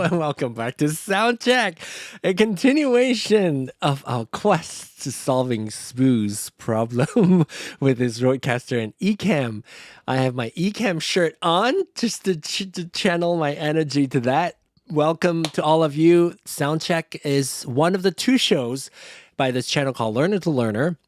Welcome back to Soundcheck, a continuation of our quest to solving Sbu's problem with his RØDECaster and Ecamm. I have my Ecamm shirt on just to channel my energy to that. Welcome to all of you. Soundcheck is one of the two shows by this channel called Learner to Learner.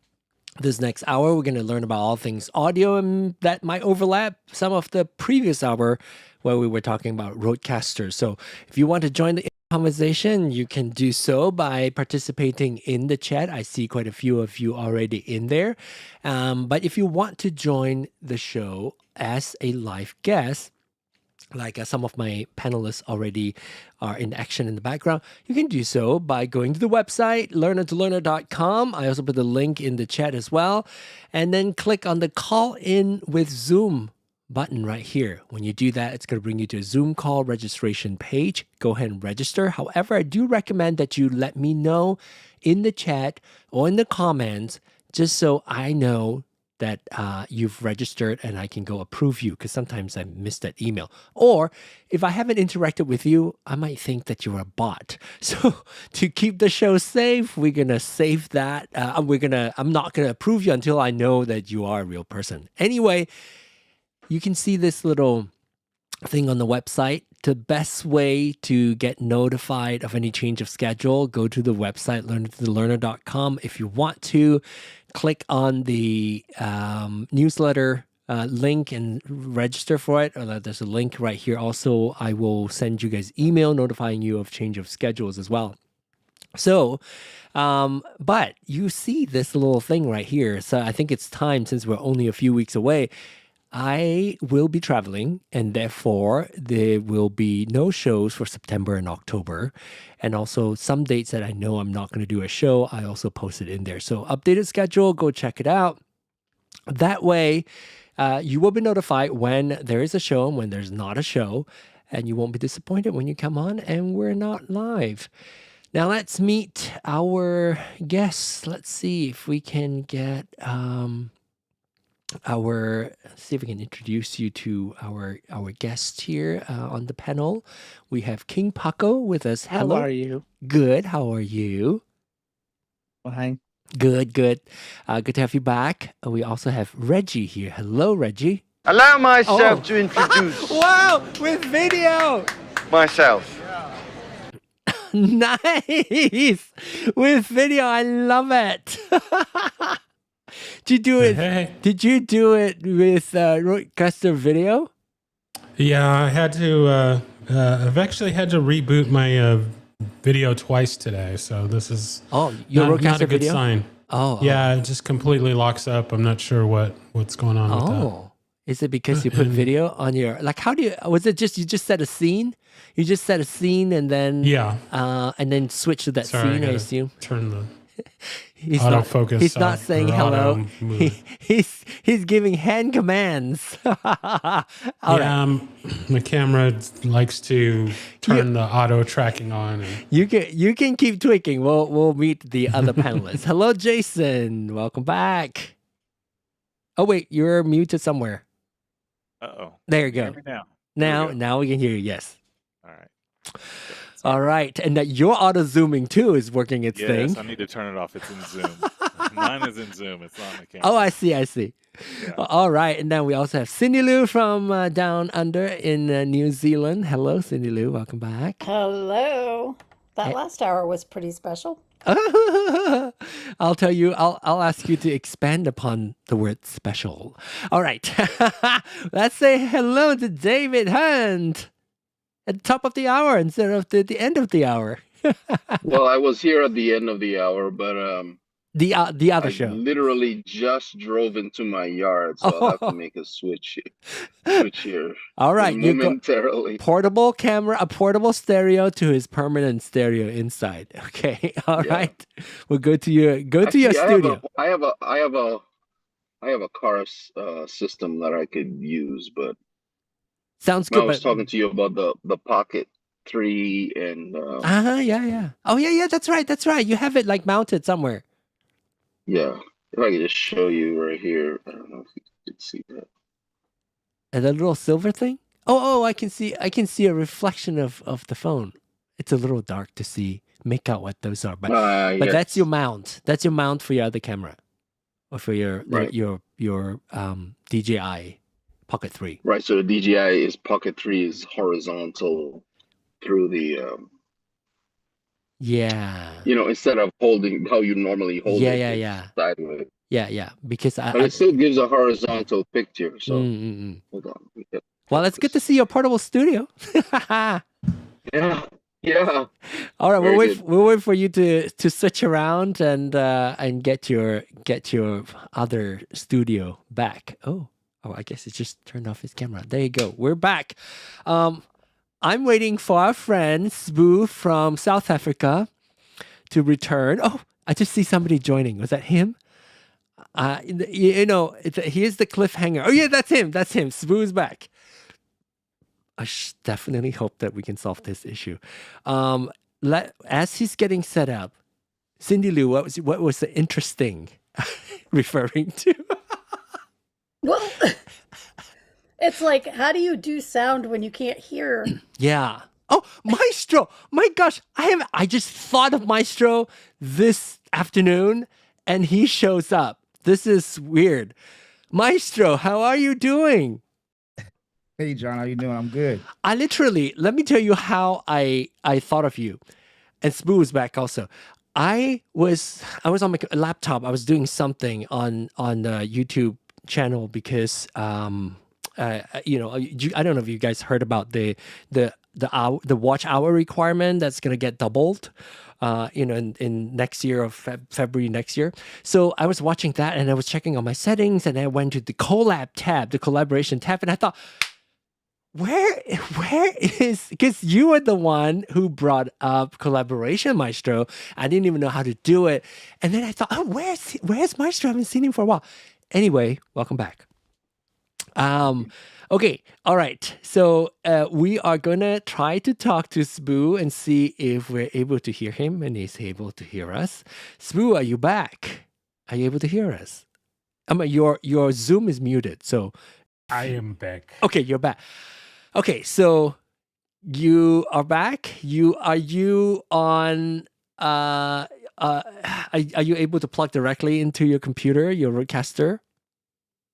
This next hour, we're going to learn about all things audio, and that might overlap some of the previous hour where we were talking about RØDECaster. So if you want to join the conversation, you can do so by participating in the chat. I see quite a few of you already in there. But if you want to join the show as a live guest, like some of my panelists already are in action in the background, you can do so by going to the website, learnertolearner.com. I also put the link in the chat as well. And then click on the call in with Zoom button right here. When you do that, it's going to bring you to a Zoom call registration page. Go ahead and register. However, I do recommend that you let me know in the chat or in the comments, just so I know that you've registered and I can go approve you, because sometimes I miss that email. Or if I haven't interacted with you, I might think that you're a bot. So to keep the show safe, we're going to save that. I'm not going to approve you until I know that you are a real person. Anyway, you can see this little thing on the website. The best way to get notified of any change of schedule, go to the website, learnertolearner.com. If you want to, click on the newsletter link and register for it. There's a link right here. Also, I will send you guys email notifying you of change of schedules as well. So, but you see this little thing right here. So I think it's time, since we're only a few weeks away, I will be traveling, and therefore there will be no shows for September and October. And also some dates that I know I'm not going to do a show, I also posted in there. So updated schedule, go check it out. That way, you will be notified when there is a show and when there's not a show, and you won't be disappointed when you come on and we're not live. Now let's meet our guests. Let's see if we can get see if we can introduce you to our guest here on the panel. We have King Paco with us. Hello. How are you? Good. How are you? Fine. Good. Good to have you back. We also have Reggie here. Hello, Reggie. Allow myself to introduce Wow, with video. myself. Nice with video. I love it. Did you do it? Hey. Did you do it with RØDECaster video? Yeah, I had to. I've actually had to reboot my video twice today, so this is your not RØDECaster a good video? sign. Yeah, it just completely locks up. I'm not sure what's going on with that. Is it because you put video on your, like, how do you, was it just, you just set a scene? You just set a scene and then, and then switch to that scene, I assume? Turn the he's autofocus not, he's not saying hello. He's giving hand commands. Right. My camera likes to turn the auto tracking on. And you can keep tweaking. We'll meet the other panelists. Hello, Jason. Welcome back. Oh wait, you're muted somewhere. Uh-oh. There you go. Now we can hear you. Yes. All right. All right. And that your auto zooming too is working its thing. Yes, I need to turn it off. It's in Zoom. Mine is in Zoom. It's not on the camera. Oh, I see. Yeah. All right. And then we also have Cindy Lou from down under in New Zealand. Hello, Cindy Lou. Welcome back. Hello. That last hour was pretty special. I'll tell you, I'll ask you to expand upon the word special. All right. Let's say hello to David Hunt at the top of the hour instead of the end of the hour. Well, I was here at the end of the hour, but the other I show. literally just drove into my yard, so I'll have to make a switch here. All right, momentarily. Portable camera, a portable stereo to his permanent stereo inside. Okay, all right. We'll go to your studio. I have a car system that I could use, but sounds good. I was talking to you about the Pocket 3 and yeah. Oh yeah, that's right. You have it like mounted somewhere. Yeah, if I could just show you right here. I don't know if you could see that. And the little silver thing? Oh, I can see a reflection of the phone. It's a little dark to make out what those are, but yes. That's your mount. That's your mount for your other camera, or for your DJI Pocket 3. Right. So the DJI Pocket 3 is horizontal through the. Instead of holding how you normally hold it. Sideways. Yeah. Because but it still gives a horizontal picture. So hold on. Well, it's good to see your portable studio. Yeah. All right, we'll wait for you to switch around and get your other studio back. Oh, I guess it just turned off his camera. There you go. We're back. I'm waiting for our friend Sbu from South Africa to return. Oh, I just see somebody joining. Was that him? Here's the cliffhanger. Oh yeah, that's him. Sbu's back. I definitely hope that we can solve this issue. As he's getting set up, Cindy Lou, what was the interesting referring to? Well, it's like, how do you do sound when you can't hear? Yeah. Oh, Maestro! My gosh, I just thought of Maestro this afternoon, and he shows up. This is weird. Maestro, how are you doing? Hey, John, how you doing? I'm good. Let me tell you how I thought of you. And Sbu was back also. I was on my laptop. I was doing something on the YouTube channel because I don't know if you guys heard about the watch hour requirement that's gonna get doubled. In next year of February next year. So I was watching that and I was checking on my settings and I went to the collab tab, the collaboration tab, and I thought, where is, because you were the one who brought up collaboration, Maestro. I didn't even know how to do it. And then I thought, oh, where's Maestro? I haven't seen him for a while. Anyway, welcome back. Okay, all right. So we are gonna try to talk to Sbu and see if we're able to hear him and he's able to hear us. Sbu, are you back? Are you able to hear us? Your Zoom is muted, so I am back. Okay, you're back. Okay, so you are back. Are you on? Are you able to plug directly into your computer, your RØDECaster?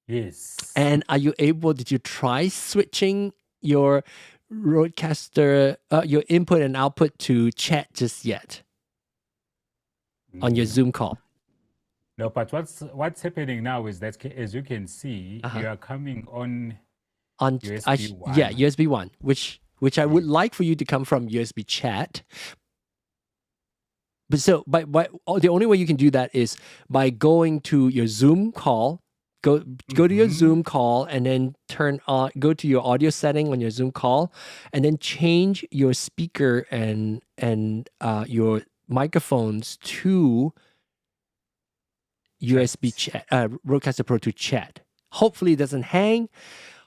Yes. And did you try switching your RØDECaster, your input and output to chat just yet on your Zoom call. No, but what's happening now is that, as you can see, you are coming on USB 1. Yeah, USB 1, which I would like for you to come from USB chat. But the only way you can do that is by going to your Zoom call. Go to your Zoom call and then go to your audio setting on your Zoom call, and then change your speaker and your microphones to USB chat, RØDECaster Pro II chat. Hopefully it doesn't hang.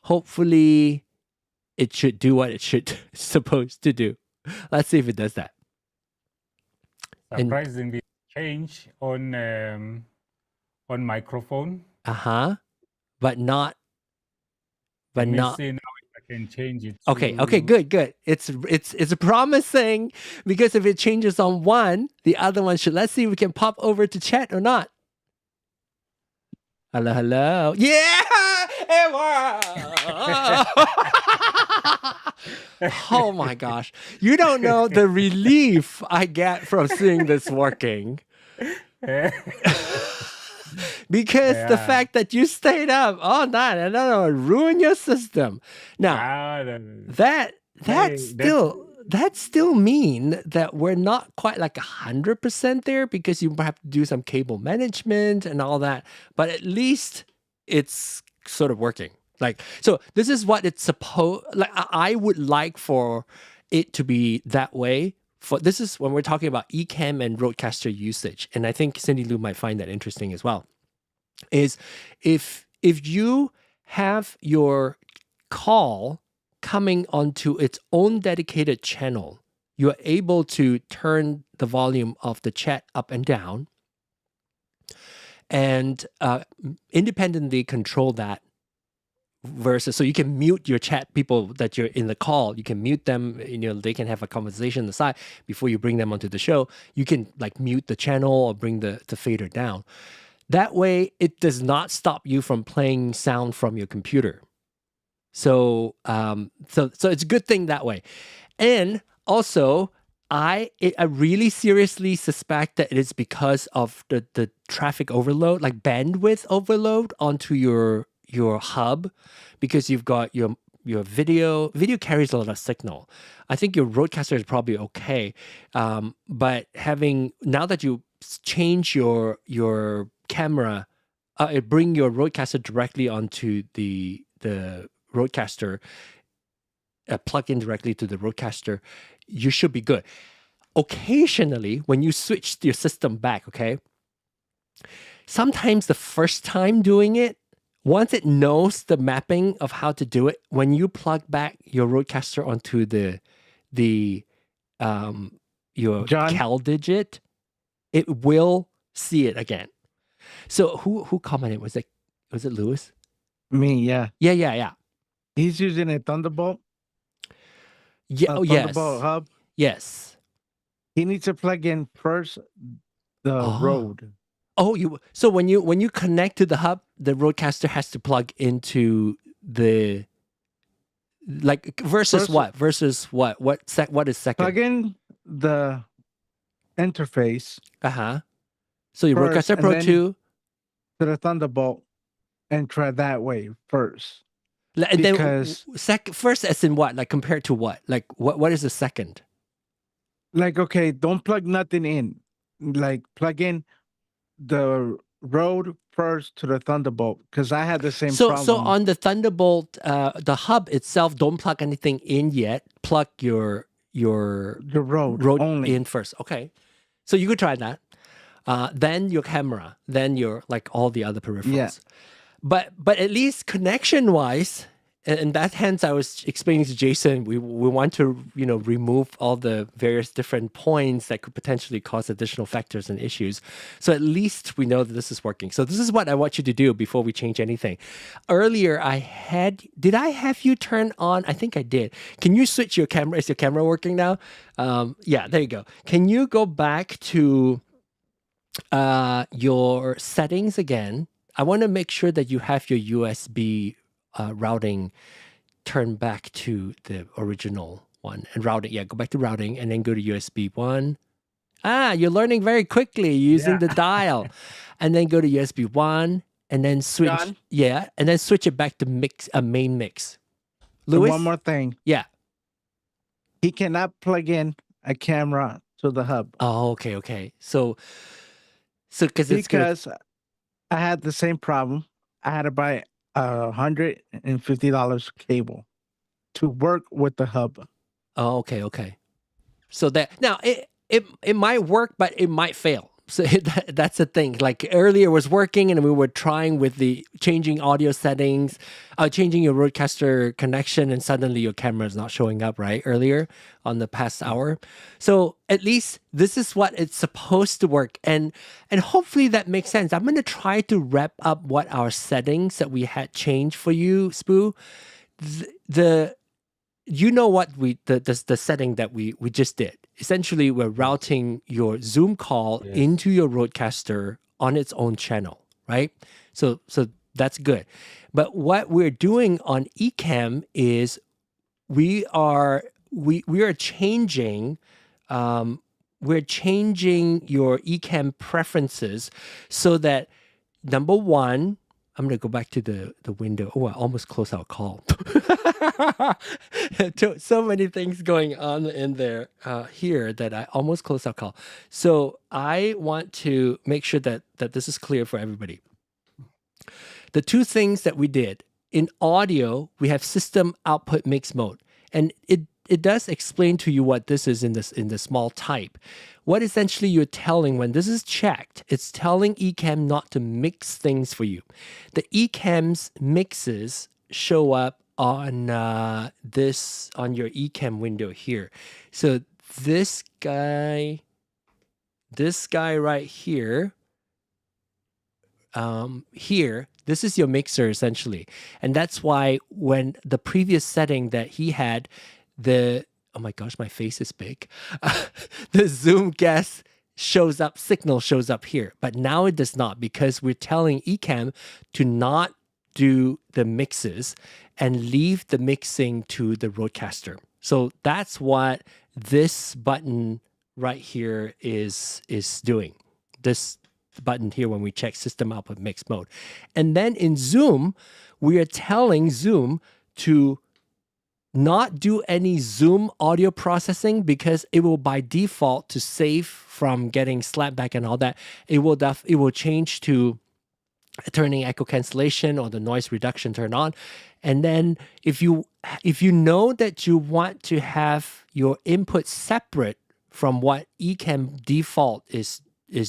Hopefully it should do what it should supposed to do. Let's see if it does that. Surprisingly, change on microphone. But not. Let me see now if I can change it. Okay, good. It's promising, because if it changes on one, the other one should. Let's see if we can pop over to chat or not. Hello. Yeah, it worked. Oh my gosh, you don't know the relief I get from seeing this working. Because the fact that you stayed up all night and I don't ruin your system. Now, that still mean that we're not quite like 100% there, because you have to do some cable management and all that. But at least it's sort of working. Like, so this is what it's supposed. Like, I would like for it to be that way. This is when we're talking about Ecamm and RØDECaster usage, and I think Cindy Lou might find that interesting as well. Is if you have your call coming onto its own dedicated channel, you are able to turn the volume of the chat up and down, and independently control that. So you can mute your chat people that you're in the call. You can mute them. They can have a conversation on the side before you bring them onto the show. You can like mute the channel or bring the fader down. That way, it does not stop you from playing sound from your computer. So it's a good thing that way. And also, I really seriously suspect that it is because of the traffic overload, like bandwidth overload onto your hub, because you've got your video carries a lot of signal. I think your RØDECaster is probably okay, but now that you change your camera, bring your RØDECaster directly onto the RØDECaster, plug in directly to the RØDECaster, you should be good. Occasionally, when you switch your system back, okay, sometimes the first time doing it, once it knows the mapping of how to do it, when you plug back your RØDECaster onto your cal digit, it will see it again. So who commented? Was it Lewis? Me, yeah. Yeah. He's using a Thunderbolt. Yeah. Thunderbolt hub. Yes. He needs to plug in first the Rode. So when you connect to the hub, the RØDECaster has to plug into the versus what? What is second? Plug in the interface. So your RØDECaster Pro II to the Thunderbolt, and try that way first. And because then first as in what? Like compared to what? Like what is the second? Like, okay, don't plug nothing in. Like plug in the Rode first to the Thunderbolt, because I had the same problem. So on the Thunderbolt, the hub itself, don't plug anything in yet. Plug your Rode only in first. Okay, so you could try that. Then your camera, then your like all the other peripherals. Yeah. But at least connection wise, and that hence I was explaining to Jason, we want to remove all the various different points that could potentially cause additional factors and issues. So at least we know that this is working. So this is what I want you to do before we change anything. Earlier did I have you turn on? I think I did. Can you switch your camera? Is your camera working now? Yeah, there you go. Can you go back to your settings again? I want to make sure that you have your USB routing turn back to the original one and routing. Yeah, go back to routing and then go to USB 1. Ah, you're learning very quickly using the dial. And then go to USB 1 and then switch. John? Yeah, and then switch it back to main mix. And Louis? one more thing. Yeah. He cannot plug in a camera to the hub. Oh, okay. So because I had the same problem. I had to buy $150 cable to work with the hub. Oh, okay. So that now it might work, but it might fail. So that's the thing. Like earlier was working, and we were trying with the changing audio settings, changing your RØDECaster connection, and suddenly your camera is not showing up right earlier on the past hour. So at least this is what it's supposed to work, and hopefully that makes sense. I'm gonna try to wrap up what our settings that we had changed for you, Spoo. You know what the setting that we just did. Essentially, we're routing your Zoom call into your RØDECaster on its own channel, right? So that's good. But what we're doing on Ecamm is we are changing your Ecamm preferences so that number one, I'm going to go back to the window. Oh, I almost closed our call. So many things going on in there here that I almost closed our call. So I want to make sure that this is clear for everybody. The two things that we did in audio, we have system output mix mode, and it does explain to you what this is in the small type. What essentially you're telling when this is checked, it's telling Ecamm not to mix things for you. The Ecamm's mixes show up on your Ecamm window here. So this guy right here, this is your mixer essentially. And that's why when the previous setting that he had, oh my gosh, my face is big. The Zoom guest signal shows up here, but now it does not because we're telling Ecamm to not do the mixes and leave the mixing to the RØDECaster. So that's what this button right here is doing. This button here when we check system output mix mode. And then in Zoom, we are telling Zoom to not do any Zoom audio processing because it will by default to save from getting slapback and all that. It will change to turning echo cancellation or the noise reduction turn on. And then if you know that you want to have your input separate from what Ecamm default is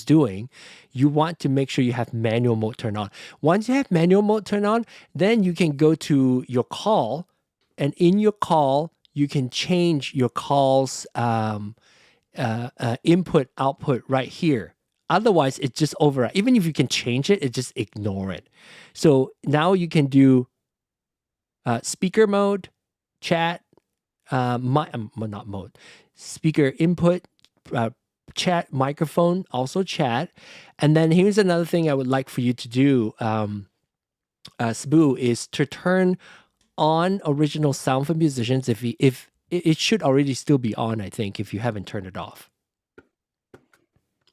doing, you want to make sure you have manual mode turned on. Once you have manual mode turned on, then you can go to your call. And in your call, you can change your call's input output right here. Otherwise, it's just override. Even if you can change it, just ignore it. So now you can do speaker mode, chat, not mode, speaker input, chat, microphone, also chat. And then here's another thing I would like for you to do, Sbu, is to turn on original sound for musicians. If it should already still be on, I think, if you haven't turned it off.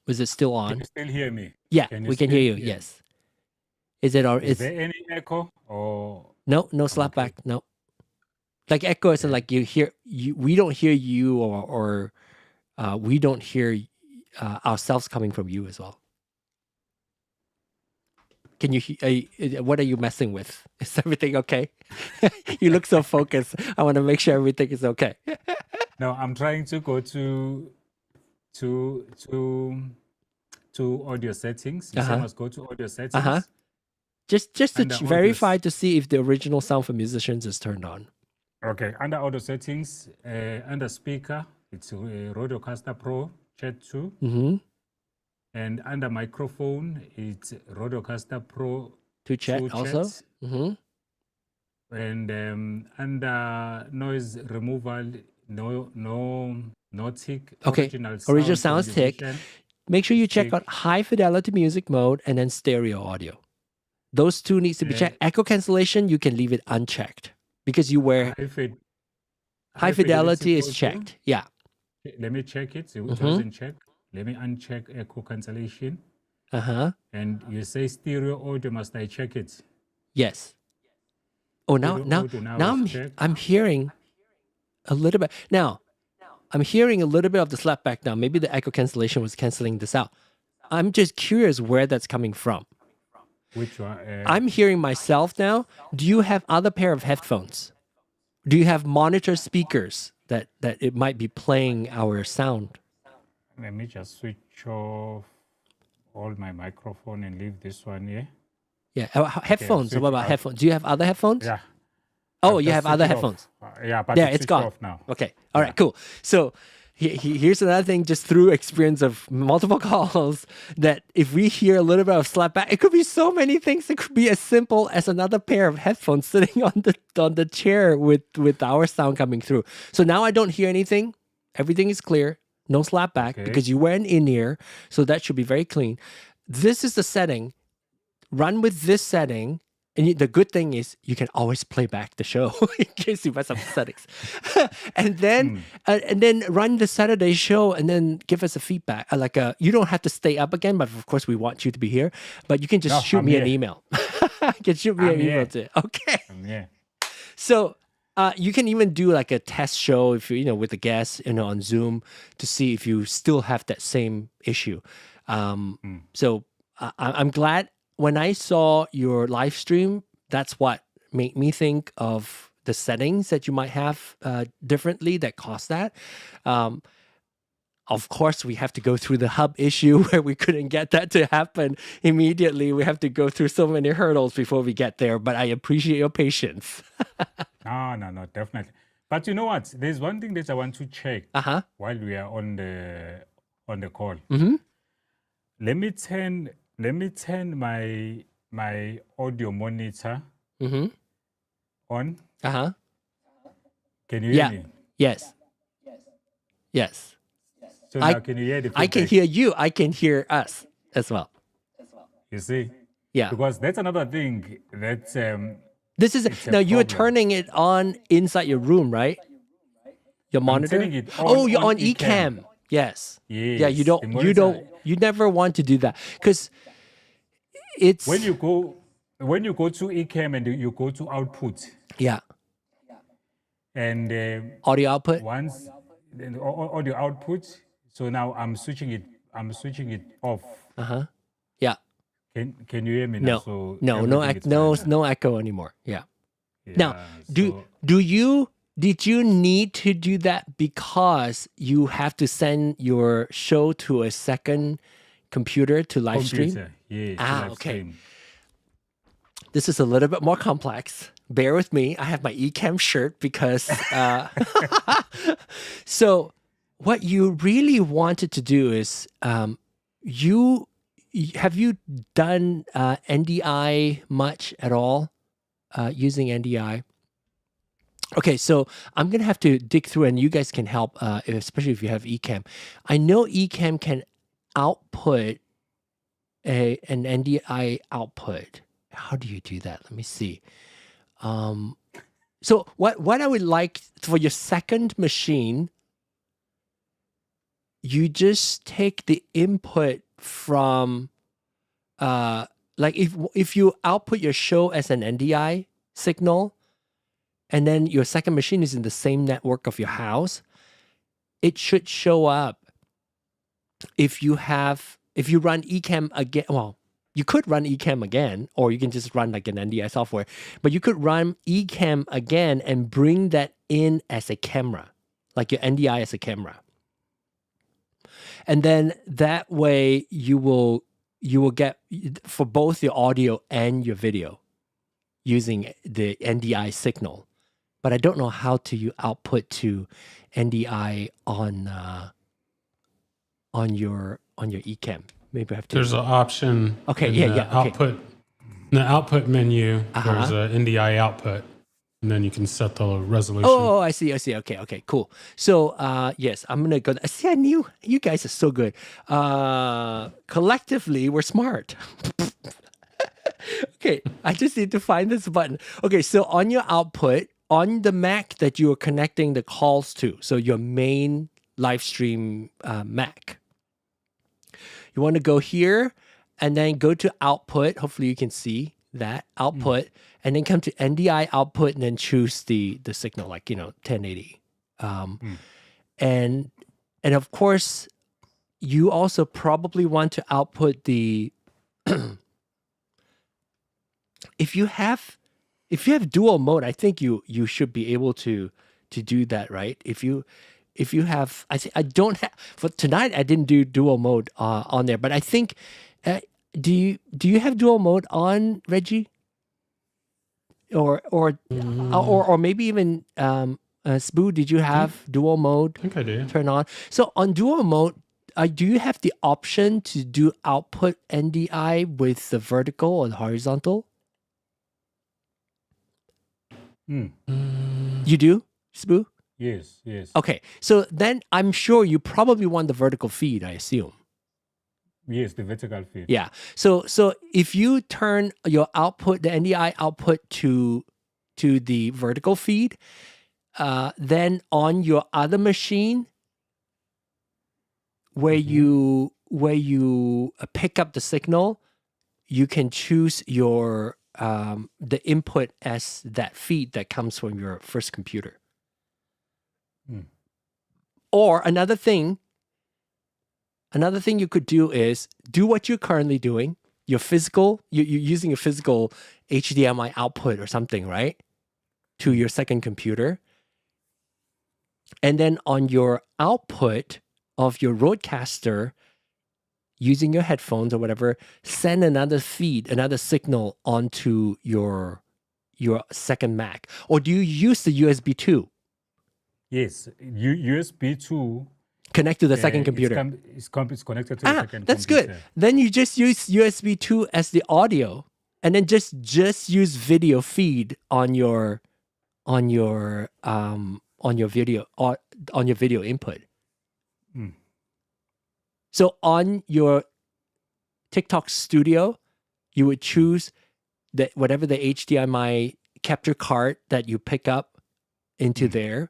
Was it still on? Can you still hear me? Yeah, we can hear you. Yes. Is it? Is there any echo or no slapback? Okay. No. Like echo is like you hear you. We don't hear you, or we don't hear ourselves coming from you as well. Can you? What are you messing with? Is everything okay? You look so focused. I want to make sure everything is okay. No, I'm trying to go to audio settings. You must go to audio settings. Just to verify to see if the original sound for musicians is turned on. Okay, under audio settings, under speaker, it's RØDECaster Pro II. Mm-hmm. And under microphone, it's RØDECaster Pro II chat also. Mm-hmm. And under noise removal, no tick. Okay, original sounds tick. Make sure you check out high fidelity music mode and then stereo audio. Those two needs to be checked. Echo cancellation, you can leave it unchecked. because you wear high fidelity is supposed to- checked. Yeah. Let me check it. It Mhm. doesn't check. Let me uncheck echo cancellation. And you say stereo audio. Must I check it? Yes. Oh, now Stereo now audio now is checked. I'm hearing a little bit. Now I'm hearing a little bit of the slapback now. Maybe the echo cancellation was canceling this out. I'm just curious where that's coming from. Which one? I'm hearing myself now. Do you have other pair of headphones? Do you have monitor speakers that it might be playing our sound? Let me just switch off all my microphone and leave this one here. Yeah, headphones. switch What about out. headphones? Do you have other headphones? Yeah. Oh, I've you just have other switched it off. headphones. Yeah, but Yeah, it's it's switched gone. off now. Okay. All right, cool. So here's another thing, just through experience of multiple calls, that if we hear a little bit of slapback, it could be so many things. It could be as simple as another pair of headphones sitting on the chair with our sound coming through. So now I don't hear anything. Everything is clear. No slapback Okay. because you wear an in-ear. So that should be very clean. This is the setting. Run with this setting. And the good thing is you can always play back the show in case you mess up the settings. and then run the Saturday show and then give us a feedback. You don't have to stay up again, but of course we want you to be here. But you can just No, shoot I'm me an here. email. You can shoot me I'm an email here. too. Okay. Yeah. So you can even do like a test show if you with a guest on Zoom to see if you still have that same issue. So I'm glad when I saw your live stream, that's what made me think of the settings that you might have differently that cause that. Of course, we have to go through the hub issue where we couldn't get that to happen immediately. We have to go through so many hurdles before we get there, but I appreciate your patience. No, definitely. But you know what? There's one thing that I want to check while we are on the call. Mm-hmm. Let me turn my audio monitor Mm-hmm. on. Uh-huh. Can you hear me? Yes. Yes. So now can you hear the I can feedback? hear you. I can hear us as well. You see? Yeah. Because that's another thing that This is it's a now you're problem. turning it on inside your room, right? Your monitor. turning it on Oh, you're on on Ecamm. Ecamm. Yes. Yeah. Yes, the monitor- You never want to do that because it's when you go to Ecamm and you go to output yeah and audio output. once the audio output, so now I'm switching it off. Yeah. Can you hear me now? No. So No. everything is fine. No echo anymore. Yeah. Yeah, Now, did you need to do that because you have to send your show to a second computer to live stream? computer, yeah, to live okay. stream. This is a little bit more complex. Bear with me. I have my Ecamm shirt because so what you really wanted to do is have you done NDI much at all using NDI? Okay, so I'm gonna have to dig through, and you guys can help, especially if you have Ecamm. I know Ecamm can output an NDI output. How do you do that? Let me see. So what I would like for your second machine, you just take the input from, like if you output your show as an NDI signal, and then your second machine is in the same network of your house, it should show up. If you run Ecamm again, well, you could run Ecamm again, or you can just run like an NDI software, but you could run Ecamm again and bring that in as a camera, like your NDI as a camera. And then that way you will get for both your audio and your video using the NDI signal. But I don't know how to output to NDI on your Ecamm. Maybe I have to. There's an option. Okay, in yeah, the yeah, okay. Output. In the output menu, there's an NDI output, and then you can set the resolution. Oh, I see. Okay, cool. So, yes, I'm gonna go. See, I knew you guys are so good. Collectively, we're smart. Okay, I just need to find this button. Okay, so on your output, on the Mac that you are connecting the calls to, so your main live stream Mac. You want to go here and then go to output. Hopefully you can see that output, and then come to NDI output and then choose the signal, like, 1080. And of course, you also probably want to output the if you have dual mode, I think you should be able to do that, right? If you have, I don't have for tonight. I didn't do dual mode on there, but I think do you have dual mode on, Reggie? Or maybe even Sbu, did you have dual mode? I think I do. Turn on. So on dual mode, do you have the option to do output NDI with the vertical or the horizontal? You do, Sbu? Yes, yes. Okay, so then I'm sure you probably want the vertical feed, I assume. Yes, the vertical feed. Yeah. So if you turn your output, the NDI output to the vertical feed, then on your other machine where you pick up the signal, you can choose your the input as that feed that comes from your first computer. Or another thing you could do is do what you're currently doing. You're using a physical HDMI output or something, right? To your second computer. And then on your output of your RØDECaster, using your headphones or whatever, send another feed, another signal onto your second Mac. Or do you use the USB 2? Yes, USB 2. Connect to the second computer. It's connected to the second that's computer. good. Then you just use USB 2 as the audio, and then just use video feed on your video input. So on your TikTok Studio, you would choose whatever the HDMI capture card that you pick up into there,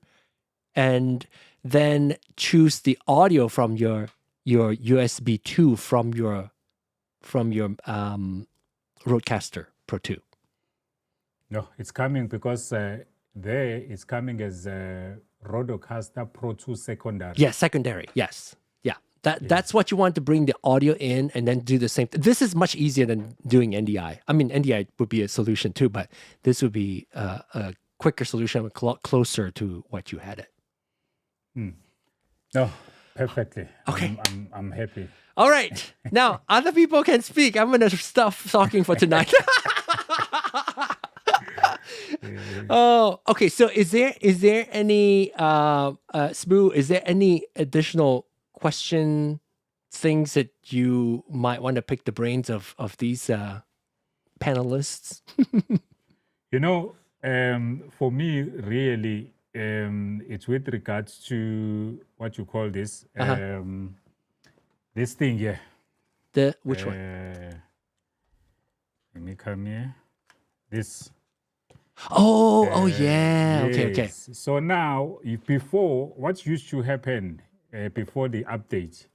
and then choose the audio from your USB 2 from your RØDECaster Pro II. No, it's coming because there it's coming as RØDECaster Pro II secondary. Yes, secondary. Yes. Yeah. That's what you want to bring the audio in and then do the same. This is much easier than doing NDI. I mean, NDI would be a solution too, but this would be a quicker solution, a lot closer to what you had it. No, perfectly. Okay. I'm happy. All right. Now, other people can speak. I'm going to stop talking for tonight. Oh, okay. So is there any, Sbu, is there any additional things that you might want to pick the brains of these panelists? For me, really, it's with regards to what you call this, this thing here. Which one? Let me come here. This. Oh yeah. Yes. Okay. So now, before, what used to happen before the update,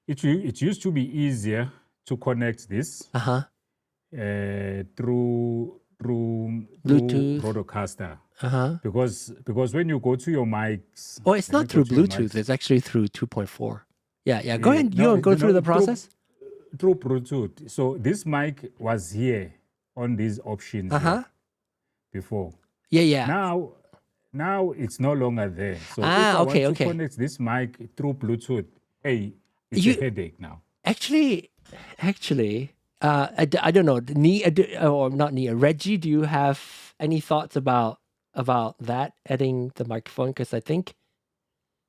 it used to be easier to connect this through Bluetooth RØDECaster. Because when you go to your mics, it's not through Bluetooth. It's actually through 2.4. Yeah. Go ahead. Go through the process. Through Bluetooth. So this mic was here on these options here before. Yeah. Now it's no longer there. So if I want to connect this mic through Bluetooth, it's a headache now. Actually, I don't know. Or not Nia. Reggie, do you have any thoughts about that, adding the microphone? Because I think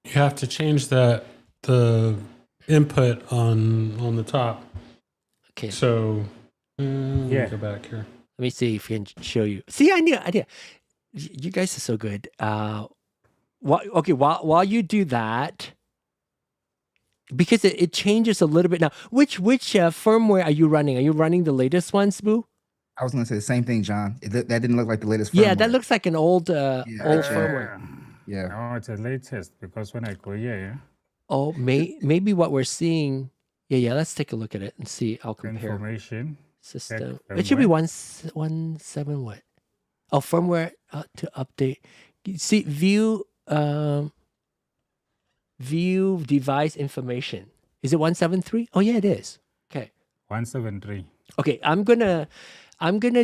you have to change the input on the top. Okay. So go back here. Let me see if I can show you. See, I knew. You guys are so good. While you do that, because it changes a little bit now. Which firmware are you running? Are you running the latest one, Sbu? I was gonna say the same thing, John. That didn't look like the latest. Yeah, that firmware. looks like an old Yeah. old firmware. Yeah. No, it's the latest because when I go here, Oh, maybe what we're seeing. Yeah. Let's take a look at it and see. I'll compare. information. System. Check It should be firmware. 1.7 what? Oh, firmware to update. You see, view device information. Is it 173? Oh yeah, it is. Okay. 173. Okay, I'm gonna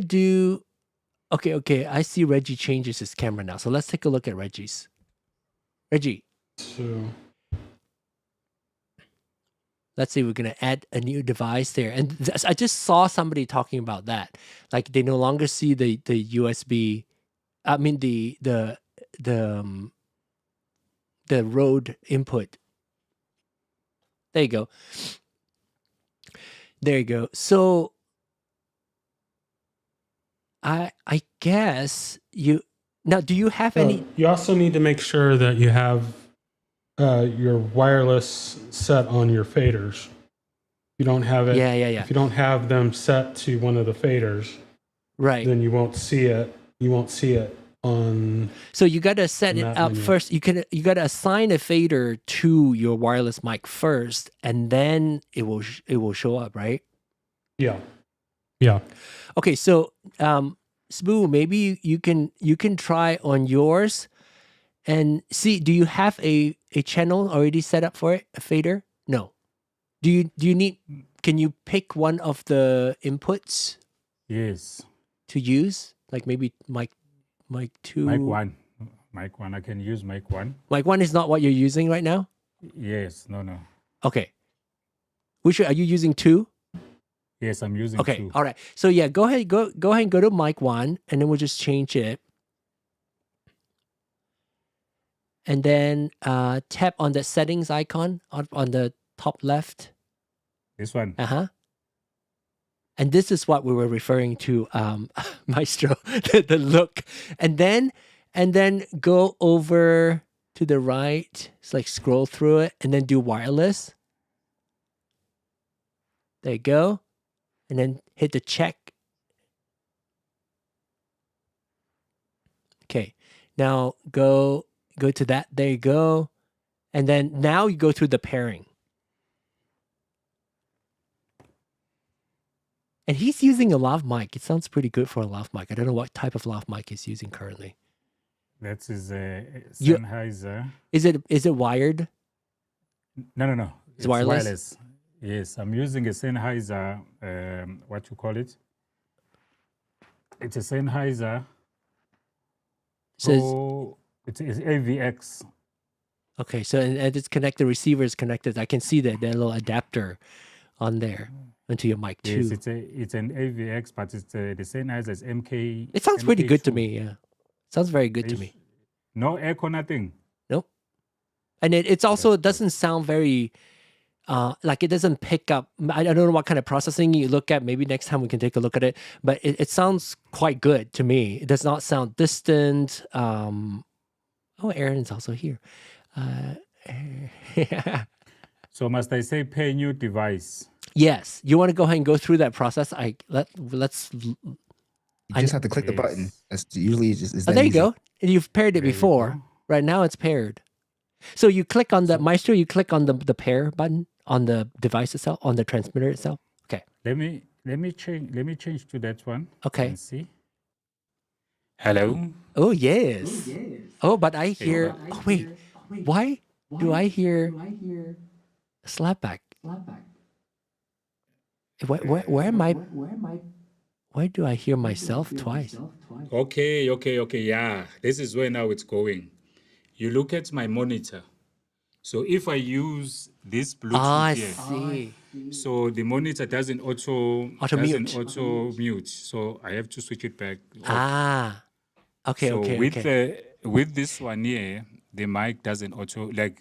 do. Okay. I see Reggie changes his camera now. So let's take a look at Reggie's. Reggie, So let's see. We're gonna add a new device there, and I just saw somebody talking about that. Like they no longer see the USB. I mean the Rode input. There you go. There you go. So I guess you now. Do you have any? you also need to make sure that you have your wireless set on your faders. You don't have it. Yeah. If you don't have them set to one of the faders, Right. then you won't see it. You won't see it on. So you got to set it That up menu. first. You got to assign a fader to your wireless mic first, and then it will show up, right? Yeah. Okay, so Sbu, maybe you can try on yours and see. Do you have a channel already set up for it? A fader? No. Do you need? Can you pick one of the inputs Yes. to use? Like maybe mic 2. Mic 1. Mic 1. I can use mic 1. Mic 1 is not what you're using right now? Yes. No. Okay. Which are you using 2? Yes, I'm using Okay. 2. All right. So yeah, go ahead and go to mic 1, and then we'll just change it. And then tap on the settings icon on the top left. This one. And this is what we were referring to, Maestro, the look. And then go over to the right. It's like scroll through it and then do wireless. There you go. And then hit the check. Okay. Now go to that. There you go. And then now you go through the pairing. And he's using a lav mic. It sounds pretty good for a lav mic. I don't know what type of lav mic he's using currently. That is a Sennheiser. Is it wired? No. It's wireless? Yes, I'm using a Sennheiser. What you call it? It's a Sennheiser. So it's AVX. Okay, so and it's connected. The receiver is connected. I can see that little adapter on there into your mic too. Yes, it's an AVX, but it's the Sennheiser is MK. It sounds pretty good to MK2. me. Yeah, sounds very good to me. No echo, nothing. Nope. And it's also it doesn't sound very like it doesn't pick up. I don't know what kind of processing you look at. Maybe next time we can take a look at it. But it sounds quite good to me. It does not sound distant. Oh, Aaron's also here. Yeah. So must I say pay new device? Yes. You want to go ahead and go through that process? Let's. You just have to click the button. That's usually just. It's Oh, that there you easy. go. And you've paired it There you before. go. Right now it's paired. So you click on the Maestro. You click on the pair button on the device itself, on the transmitter itself. Okay. Let me change to that one. Okay. And see. Hello. Oh yes. Oh, but I hear. Oh, wait. Why do I hear slapback? Where am I? Why do I hear myself twice? Okay. Yeah, this is where now it's going. You look at my monitor. So if I use this Bluetooth I here, see. so the monitor doesn't auto mute. So I have to switch it back. Ah. Okay. So Okay. with Okay. with this one here, the mic doesn't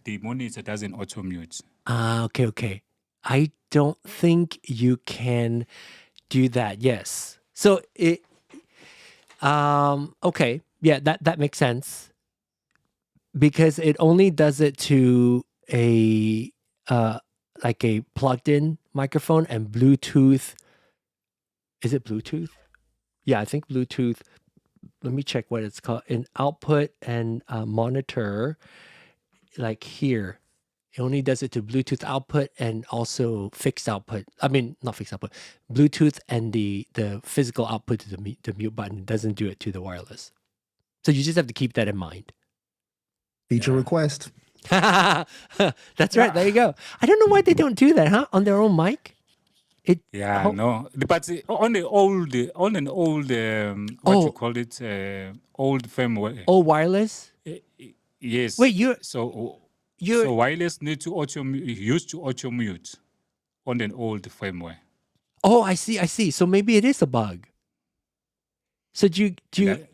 the monitor doesn't auto mute. Ah. Okay. Okay. I don't think you can do that. Yes. So it. Okay. Yeah. That makes sense. Because it only does it to a like a plugged-in microphone and Bluetooth. Is it Bluetooth? Yeah, I think Bluetooth. Let me check what it's called. In output and monitor, like here, it only does it to Bluetooth output and also fixed output. I mean, not fixed output. Bluetooth and the physical output to the mute button. It doesn't do it to the wireless. So you just have to keep that in mind. Feature request. That's right. There you go. I don't know why they don't do that, huh? On their own mic. No, but on an old, what you call it, old firmware. Oh, wireless. Yes. Wait, so wireless need to used to auto mute on an old firmware. Oh, I see. So maybe it is a bug. So do you?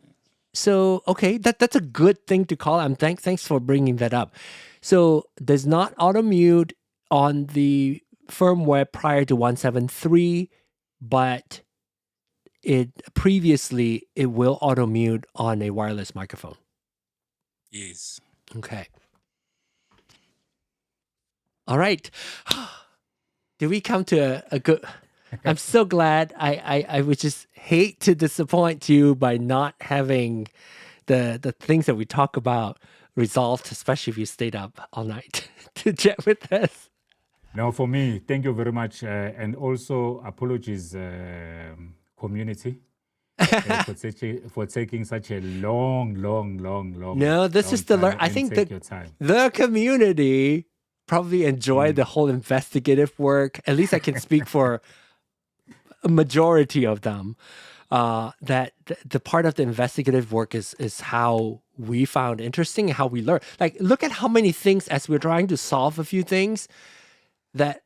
So okay, that's a good thing to call. Thanks for bringing that up. So does not auto mute on the firmware prior to 173, but previously it will auto mute on a wireless microphone. Yes. Okay. All right. Did we come to a good? I'm so glad. I would just hate to disappoint you by not having the things that we talk about resolved, especially if you stayed up all night to chat with us. No, for me, thank you very much. And also apologies, community, for taking such a long. No, this is the I think the community probably enjoy the whole investigative work. At least I can speak for a majority of them. That the part of the investigative work is how we found interesting and how we learn. Like, look at how many things as we're trying to solve a few things that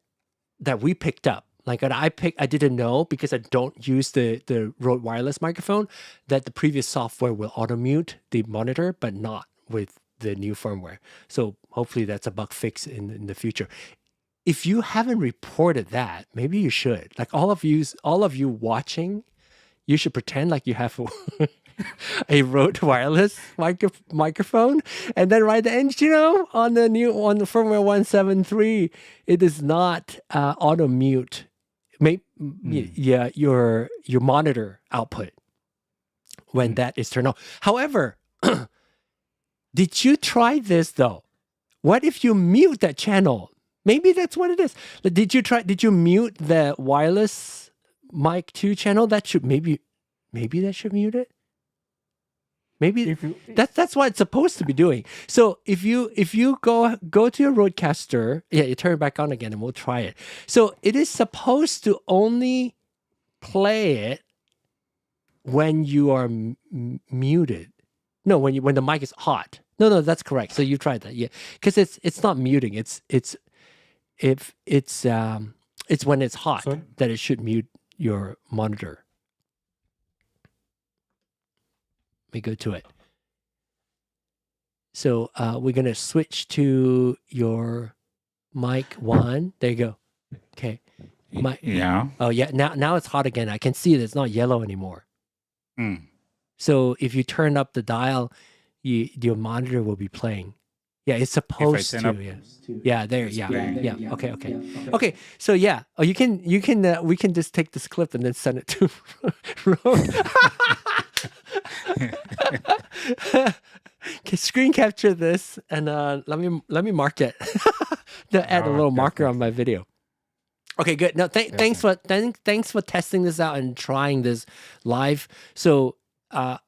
we picked up. Like I didn't know because I don't use the Rode wireless microphone that the previous software will auto mute the monitor, but not with the new firmware. So hopefully that's a bug fix in the future. If you haven't reported that, maybe you should. Like all of you watching, you should pretend like you have a Rode wireless microphone, and then right then, on the firmware 173, it does not auto mute. Your monitor output when that is turned on. However, did you try this though? What if you mute that channel? Maybe that's what it is. Did you mute the wireless mic 2 channel? That should maybe that should mute it. Maybe that's what it's supposed to be doing. So if you go to your RØDECaster, you turn it back on again and we'll try it. So it is supposed to only play it when you are muted. No, when the mic is hot. No, that's correct. So you tried that, yeah, because it's not muting. It's when it's hot that it should mute your monitor. Let me go to it. So we're going to switch to your mic 1. There you go. Okay. Yeah. Oh, yeah. Now it's hot again. I can see it. It's not yellow anymore. So if you turn up the dial, your monitor will be playing. Yeah, it's supposed to. Yeah, there. Yeah. Okay. So yeah. Oh, we can just take this clip and then send it to Rode. Okay, screen capture this and let me mark it. Add a little marker on my video. Okay, good. No, thanks for testing this out and trying this live. So, and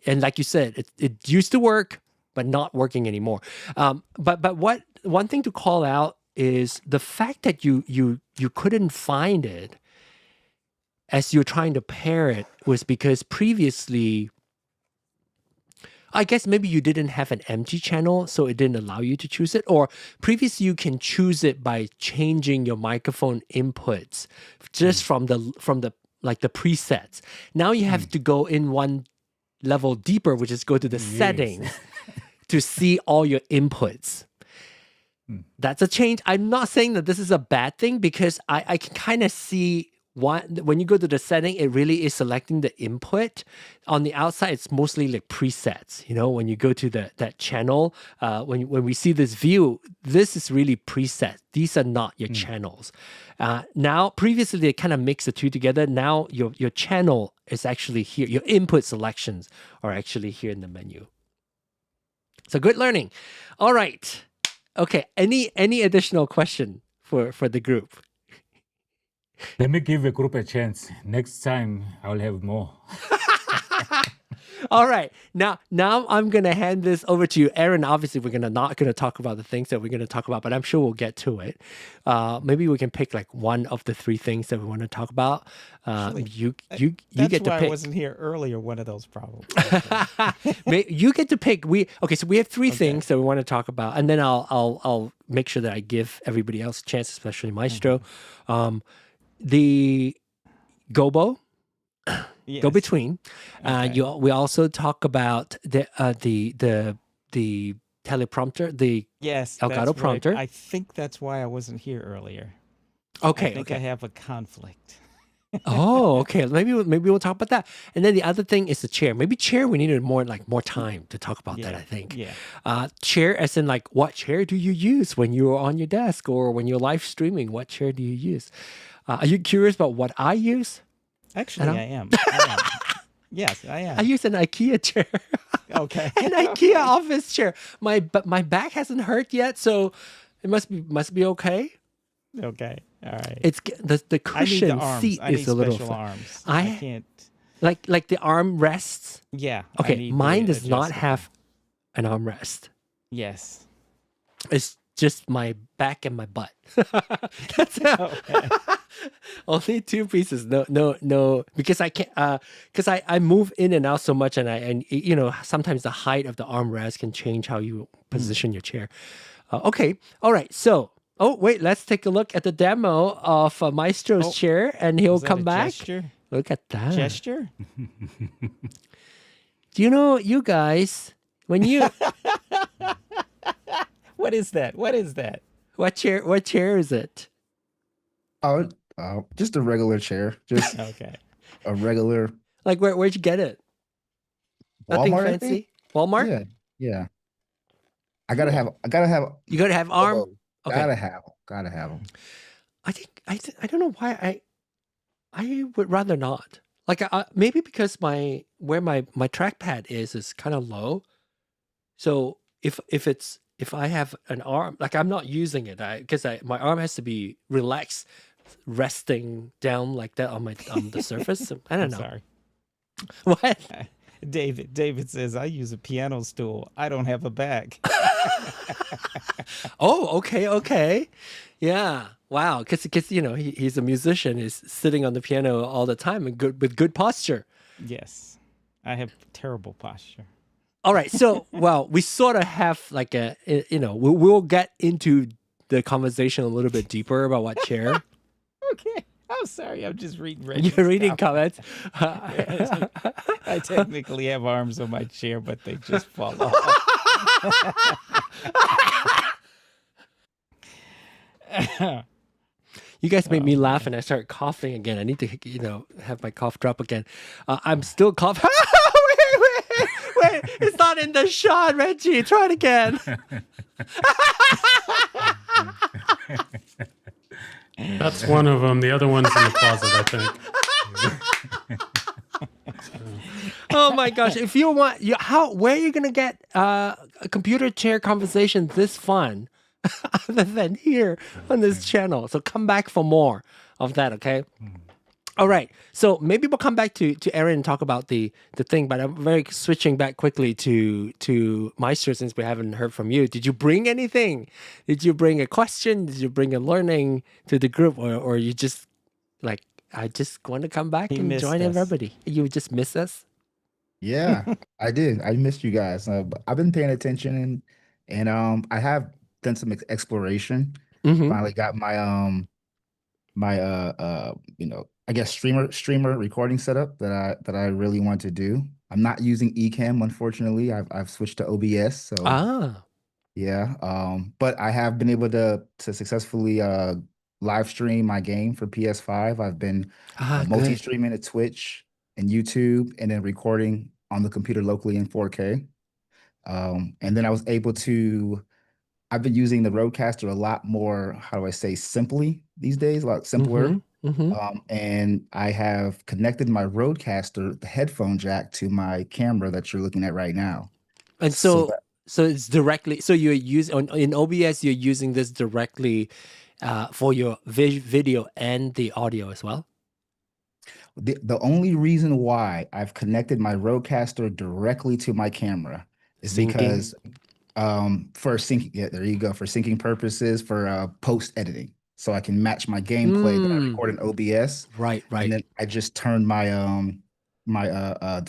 like you said, it used to work, but not working anymore. But one thing to call out is the fact that you couldn't find it as you're trying to pair it was because previously, I guess maybe you didn't have an empty channel, so it didn't allow you to choose it. Or previously you can choose it by changing your microphone inputs just from the like the presets. Now you have to go in one level deeper, which is go to the settings to see all your inputs. That's a change. I'm not saying that this is a bad thing because I can kind of see when you go to the setting, it really is selecting the input. On the outside, it's mostly like presets. You know, when you go to that channel, when we see this view, this is really preset. These are not your channels. Now, previously they kind of mix the two together. Now your channel is actually here. Your input selections are actually here in the menu. So good learning. All right. Okay. Any additional question for the group? Let me give the group a chance. Next time I'll have more. All right. Now I'm gonna hand this over to you, Aaron. Obviously, we're not gonna talk about the things that we're gonna talk about, but I'm sure we'll get to it. Maybe we can pick like one of the three things that we want to talk about. Actually, you That's get to why pick. I wasn't here earlier. One of those problems. You get to pick. So we have three things that we want to talk about, and then I'll make sure that I give everybody else a chance, especially Maestro. The gobo. Yes. Go between. We also talk about the teleprompter, the Yes, Elgato that's right. prompter. I think that's why I wasn't here earlier. Okay, I think I have a conflict. Oh, okay. Maybe we'll talk about that. And then the other thing is the chair. Maybe chair we needed more time to talk about that, I think. Yeah. Chair as in like what chair do you use when you're on your desk or when you're live streaming? What chair do you use? Are you curious about what I use? Actually, I am. Yes, I am. I use an IKEA chair. Okay. An IKEA office chair. My back hasn't hurt yet, so it must be okay. Okay. All right. It's the cushion I need the arms. seat I need is a little special flat. arms. I can't. like the armrests. Yeah. I Okay, need mine the does not adjustable. have an armrest. Yes. It's just my back and my butt. That's it. Okay. Only two pieces. No, because I can't. Because I move in and out so much, and you know sometimes the height of the armrest can change how you position your chair. Okay, all right. So, oh wait, let's take a look at the demo of Maestro's chair, and he'll Was that come a back. Gesture? Look at that. Gesture? Do you know, you guys, when you What is that? What is that? what chair is it? Oh, just a regular chair. Just Okay. a regular Like where'd you get it? Nothing Walmart, I fancy. think? Walmart. Yeah, yeah. I gotta have. You gotta have arm. elbow. Okay. Gotta have them. I think I don't know why I would rather not. Like maybe because where my trackpad is kind of low. So if I have an arm, like I'm not using it, because my arm has to be relaxed, resting down like that on the surface. I don't know. Sorry. What? David says I use a piano stool. I don't have a back. Oh, okay. Yeah. Wow. Because you know he's a musician. He's sitting on the piano all the time and with good posture. Yes. I have terrible posture. All right. So, well, we sort of have like we'll get into the conversation a little bit deeper about what chair. Okay. I'm sorry. I'm just reading Reggie's You're reading comment. comments. I technically have arms on my chair, but they just fall off. You guys made me laugh and I start coughing again. I need to, have my cough drop again. I'm still coughing. Wait. It's not in the shot, Reggie. Try it again. That's one of them. The other one's in the closet, I think. Oh my gosh! If you want, where are you gonna get a computer chair conversation this fun, other than here on this channel? So come back for more of that, okay? All right. So maybe we'll come back to Aaron and talk about the thing, but I'm switching back quickly to Maestro since we haven't heard from you. Did you bring anything? Did you bring a question? Did you bring a learning to the group, or you just like I just want to come back and join everybody? You just miss us? Yeah, I did. I missed you guys. But I've been paying attention and I have done some exploration. Mhm. Finally got my I guess streamer recording setup that I really want to do. I'm not using Ecamm, unfortunately. I've switched to OBS. So Ah. yeah. But I have been able to successfully live stream my game for PS5. I've been Good. multi-streaming to Twitch and YouTube, and then recording on the computer locally in 4K. And then I was able to. I've been using the RØDECaster a lot more. How do I say simply these days? A lot simpler. And I have connected my RØDECaster, the headphone jack, to my camera that you're looking at right now. And so it's directly. So you're using in OBS. You're using this directly for your video and the audio as well. The only reason why I've connected my RØDECaster directly to my camera is because for syncing. Yeah, there you go. For syncing purposes, for post editing, so I can match my gameplay that I record in OBS. Right. And then I just turned my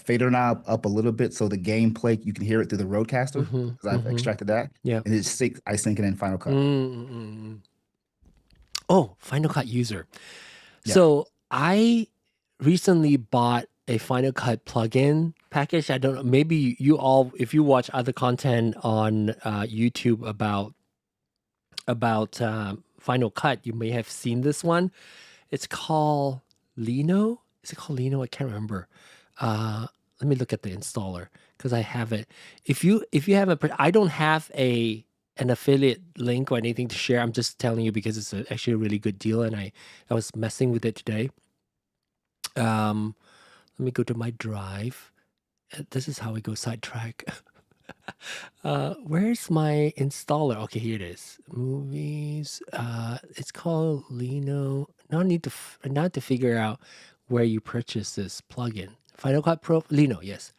fader knob up a little bit, so the gameplay you can hear it through the RØDECaster, because I've extracted that. Yeah. And I sync it in Final Cut. Oh, Final Cut user. Yeah. So I recently bought a Final Cut plugin package. I don't know. Maybe you all, if you watch other content on YouTube about Final Cut, you may have seen this one. It's called Leno. Is it called Leno? I can't remember. Let me look at the installer because I have it. If you haven't, I don't have an affiliate link or anything to share. I'm just telling you because it's actually a really good deal, and I was messing with it today. Let me go to my drive. This is how we go sidetrack. Where's my installer? Okay, here it is. Movies. It's called Leno. Now I need to figure out where you purchase this plugin. Final Cut Pro Leno. Yes.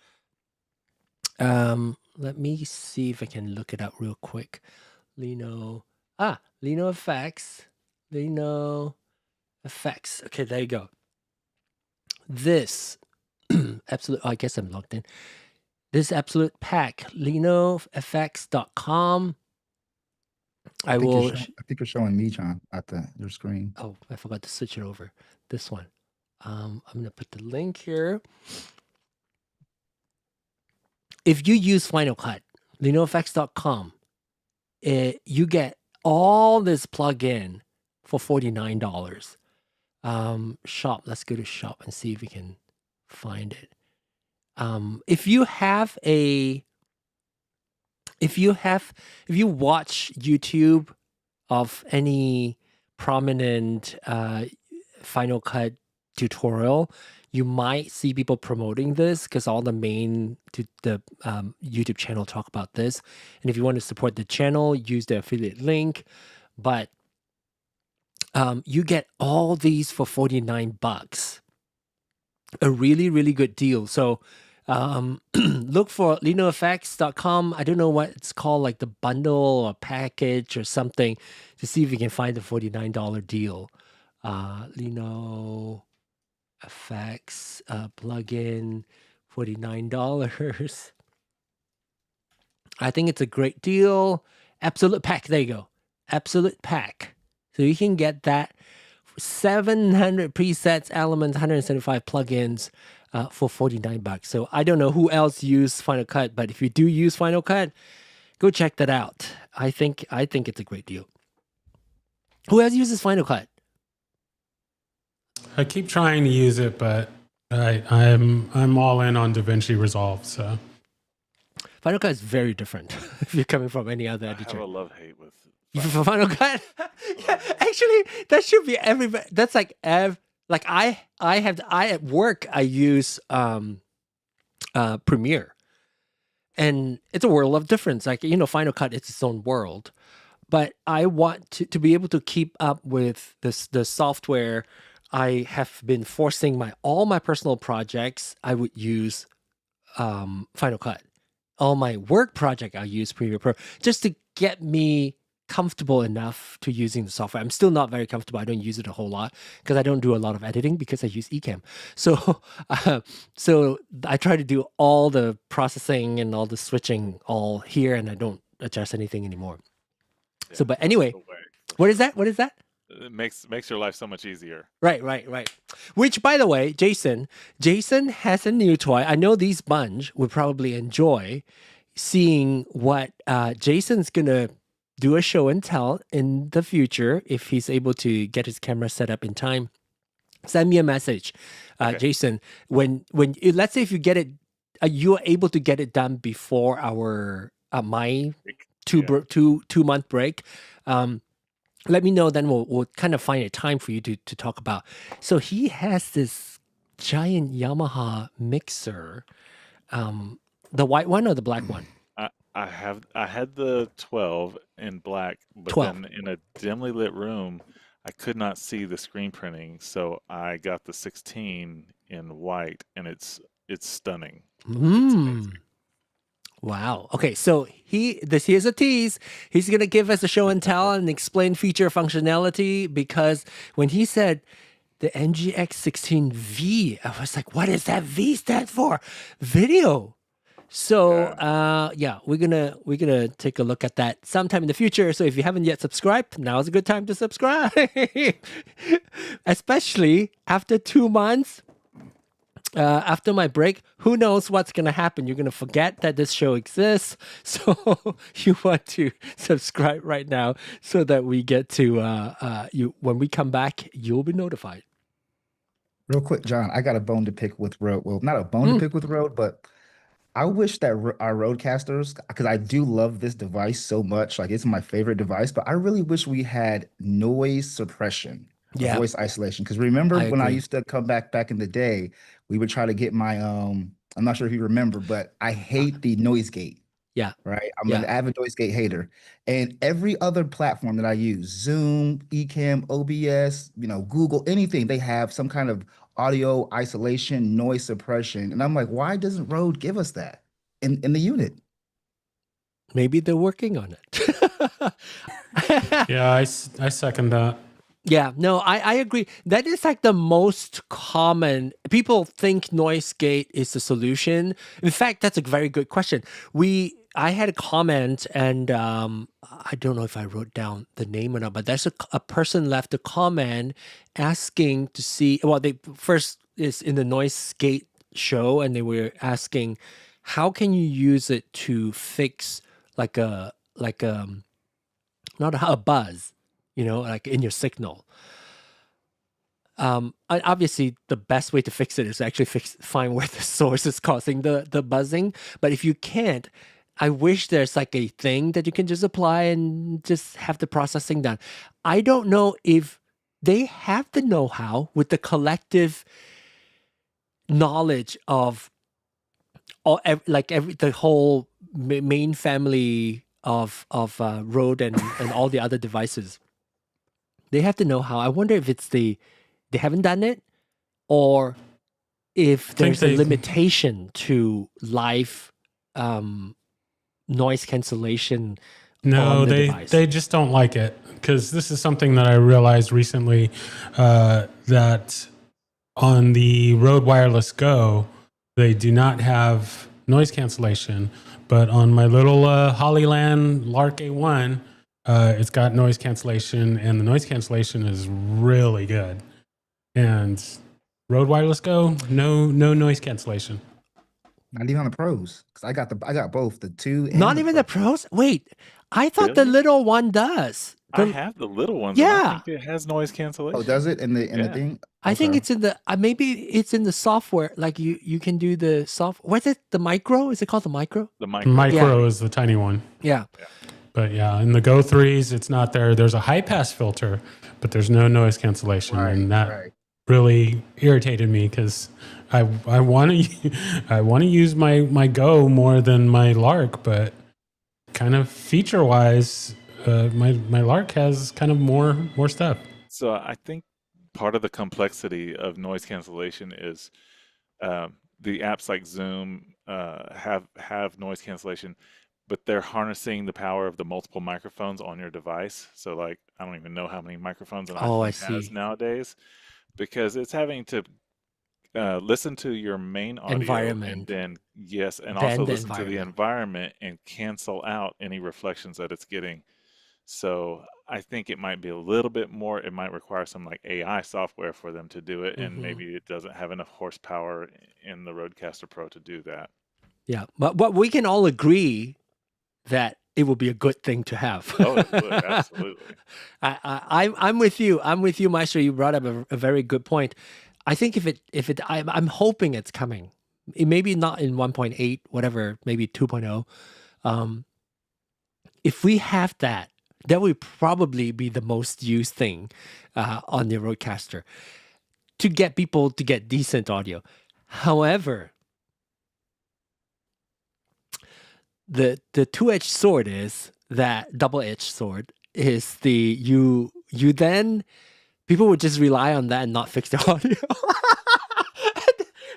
Let me see if I can look it up real quick. Leno. LenoFX. LenoFX. Okay, there you go. This absolute. I guess I'm logged in. This absolute pack, LenoFX.com. I think you're showing me, John, at your screen. Oh, I forgot to switch it over. This one. I'm gonna put the link here. If you use Final Cut, LenoFX.com, you get all this plugin for $49. Shop. Let's go to shop and see if we can find it. If you watch YouTube of any prominent Final Cut tutorial, you might see people promoting this because all the main YouTube channel talk about this. And if you want to support the channel, use the affiliate link. But you get all these for $49. A really, really good deal. So look for LenoFX.com. I don't know what it's called, like the bundle or package or something, to see if you can find the $49 deal. LenoFX plugin, $49. I think it's a great deal. Absolute pack. There you go. Absolute pack. So you can get that 700 presets, elements, 175 plugins for $49. So I don't know who else use Final Cut, but if you do use Final Cut, go check that out. I think it's a great deal. Who else uses Final Cut? I keep trying to use it, but I'm all in on DaVinci Resolve. So Final Cut is very different if you're coming from any other I editor. have a love-hate with For Final Cut? Yeah, actually, that should be everybody. That's like I at work I use Premiere, and it's a world of difference. Like, Final Cut, it's its own world, but I want to be able to keep up with the software. I have been forcing all my personal projects. I would use Final Cut. All my work project, I use Premiere Pro just to get me comfortable enough to using the software. I'm still not very comfortable. I don't use it a whole lot because I don't do a lot of editing because I use Ecamm. So I try to do all the processing and all the switching all here, and I don't adjust anything anymore. Yeah, So, but anyway, what is that? What is that? it makes your life so much easier. Right. Which, by the way, Jason has a new toy. I know these bunch would probably enjoy seeing what Jason's gonna do a show and tell in the future if he's able to get his camera set up in time. Send me a message, Okay. Jason. When let's say if you get it, you are able to get it done before our my Yeah. 2 month break. Let me know. Then we'll kind of find a time for you to talk about. So he has this giant Yamaha mixer, the white one or the black one. I had the 12 in black, but 12. then in a dimly lit room, I could not see the screen printing, so I got the 16 in white, and it's stunning. It's amazing. Wow. Okay, so here's a tease. He's gonna give us a show and tell and explain feature functionality, because when he said the MGX16V, I was like, what does that V stand for? Video. So yeah, we're gonna take a look at that sometime in the future. So if you haven't yet subscribed, now is a good time to subscribe. Especially after 2 months. After my break, who knows what's gonna happen? You're gonna forget that this show exists. So you want to subscribe right now so that we get to you when we come back, you'll be notified. Real quick, John, I got a bone to pick with Rode. Well, not a bone to pick with Rode, but I wish that our RØDEcasters, because I do love this device so much, like it's my favorite device, but I really wish we had noise suppression, Yeah. voice isolation. Because remember I when I agree. used to come back in the day, we would try to get my I'm not sure if you remember, but I hate the noise gate. Yeah. Right. I'm Yeah. an avid noise gate hater. And every other platform that I use, Zoom, Ecamm, OBS, Google, anything, they have some kind of audio isolation, noise suppression. And I'm like, why doesn't Rode give us that in the unit? Maybe they're working on it. Yeah, I second that. Yeah, no, I agree. That is like the most common. People think noise gate is the solution. In fact, that's a very good question. I had a comment, and I don't know if I wrote down the name or not, but there's a person left a comment asking to see. Well, they first is in the noise gate show, and they were asking, how can you use it to fix like a not a buzz, like in your signal. Obviously, the best way to fix it is to actually find where the source is causing the buzzing. But if you can't, I wish there's like a thing that you can just apply and just have the processing done. I don't know if they have the know-how with the collective knowledge of the whole main family of Rode and all the other devices. They have to know how. I wonder if it's they haven't done it, or if there's a limitation to live noise cancellation. No, they just don't like it, because this is something that I realized recently, that on the Rode Wireless Go, they do not have noise cancellation, but on my little Hollyland Lark A1, it's got noise cancellation, and the noise cancellation is really good. And Rode Wireless Go, no noise cancellation. Not even on the Pros, because I got both the 2. And Not even the Pros. Wait, I thought the Really? little one does. I have the little ones. And Yeah. I think it has noise cancellation. Oh, does it in the Yeah. thing? I think Okay. it's in the maybe it's in the software. Like you can do the software. What's it? The micro? Is it called the micro? The micro. Micro is the tiny one. Yeah. But yeah, in the Go 3s, it's not there. There's a high pass filter, but there's no noise cancellation. And that really irritated me, because I want to use my Go more than my Lark, but kind of feature wise, my Lark has kind of more stuff. So I think part of the complexity of noise cancellation is the apps like Zoom have noise cancellation, but they're harnessing the power of the multiple microphones on your device. So like, I don't even know how many microphones an iPhone has nowadays, because it's having to listen to your main audio Environment. and then Then also the listen to the environment and cancel out any reflections that it's getting. So I think it might be a little bit more, it might require some like AI software for them to do it, and maybe it doesn't have enough horsepower in the RØDECaster Pro to do that. Yeah, but we can all agree that it would be a good thing to have. Oh, it would, absolutely. I'm with you. I'm with you, Maestro. You brought up a very good point. I think I'm hoping it's coming. It maybe not in 1.8, whatever, maybe 2.0. If we have that, that would probably be the most used thing on the RØDECaster to get people to get decent audio. However, the two-edged sword is that double-edged sword is you then people would just rely on that and not fix the audio.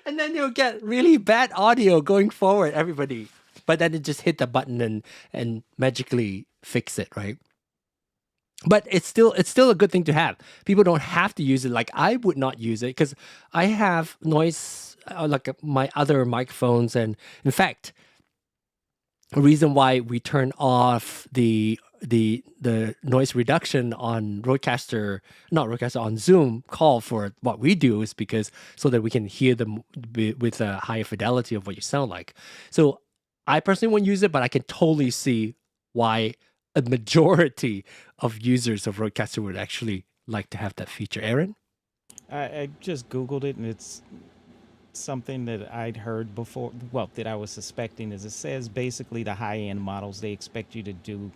And then you'll get really bad audio going forward, everybody. But then it just hit the button and magically fix it, right? But it's still a good thing to have. People don't have to use it. Like I would not use it because I have noise like my other microphones, and in fact, a reason why we turn off the noise reduction on on Zoom call for what we do is because so that we can hear them with a higher fidelity of what you sound like. So I personally won't use it, but I can totally see why a majority of users of RØDECaster would actually like to have that feature. Aaron? I just Googled it, and it's something that I'd heard before, well, that I was suspecting, is it says basically the high-end models, they expect you to do,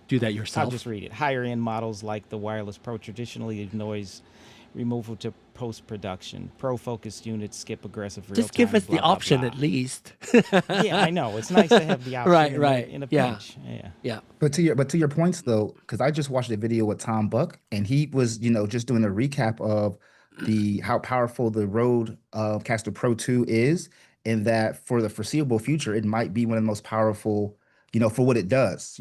do that yourself. I'll just read it. Higher-end models like the Wireless Pro traditionally use noise removal to post-production. Pro-focused units skip aggressive real-time. Just give us blah, the blah, option blah. at least. Yeah, I know. It's nice to have the option right. in a Yeah. pinch. Yeah. But to your points though, because I just watched a video with Tom Buck, and he was just doing a recap of how powerful the RØDECaster Pro II is, and that for the foreseeable future, it might be one of the most powerful, for what it does,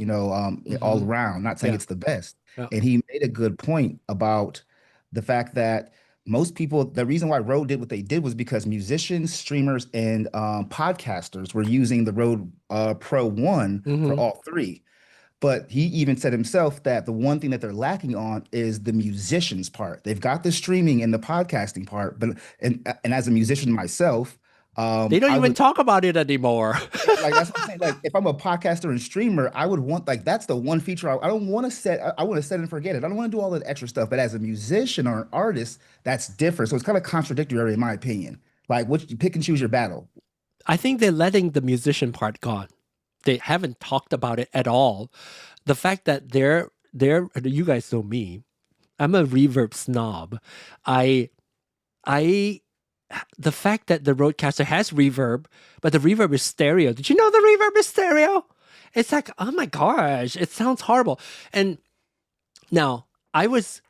all around. Not saying it's the best. Yeah. And he made a good point about the fact that most people, the reason why RØDE did what they did was because musicians, streamers, and podcasters were using the RØDE Pro I for all three. But he even said himself that the one thing that they're lacking on is the musicians part. They've got the streaming and the podcasting part, but and as a musician myself, they don't even talk about it anymore. Like that's what I'm saying. Like if I'm a podcaster and streamer, I would want that's the one feature I don't want to set. I want to set and forget it. I don't want to do all that extra stuff. But as a musician or an artist, that's different. So it's kind of contradictory in my opinion. Like you pick and choose your battle. I think they're letting the musician part go. They haven't talked about it at all. The fact that they're you guys know me. I'm a reverb snob. The fact that the RØDECaster has reverb, but the reverb is stereo. Did you know the reverb is stereo? It's like, oh my gosh, it sounds horrible. And now I was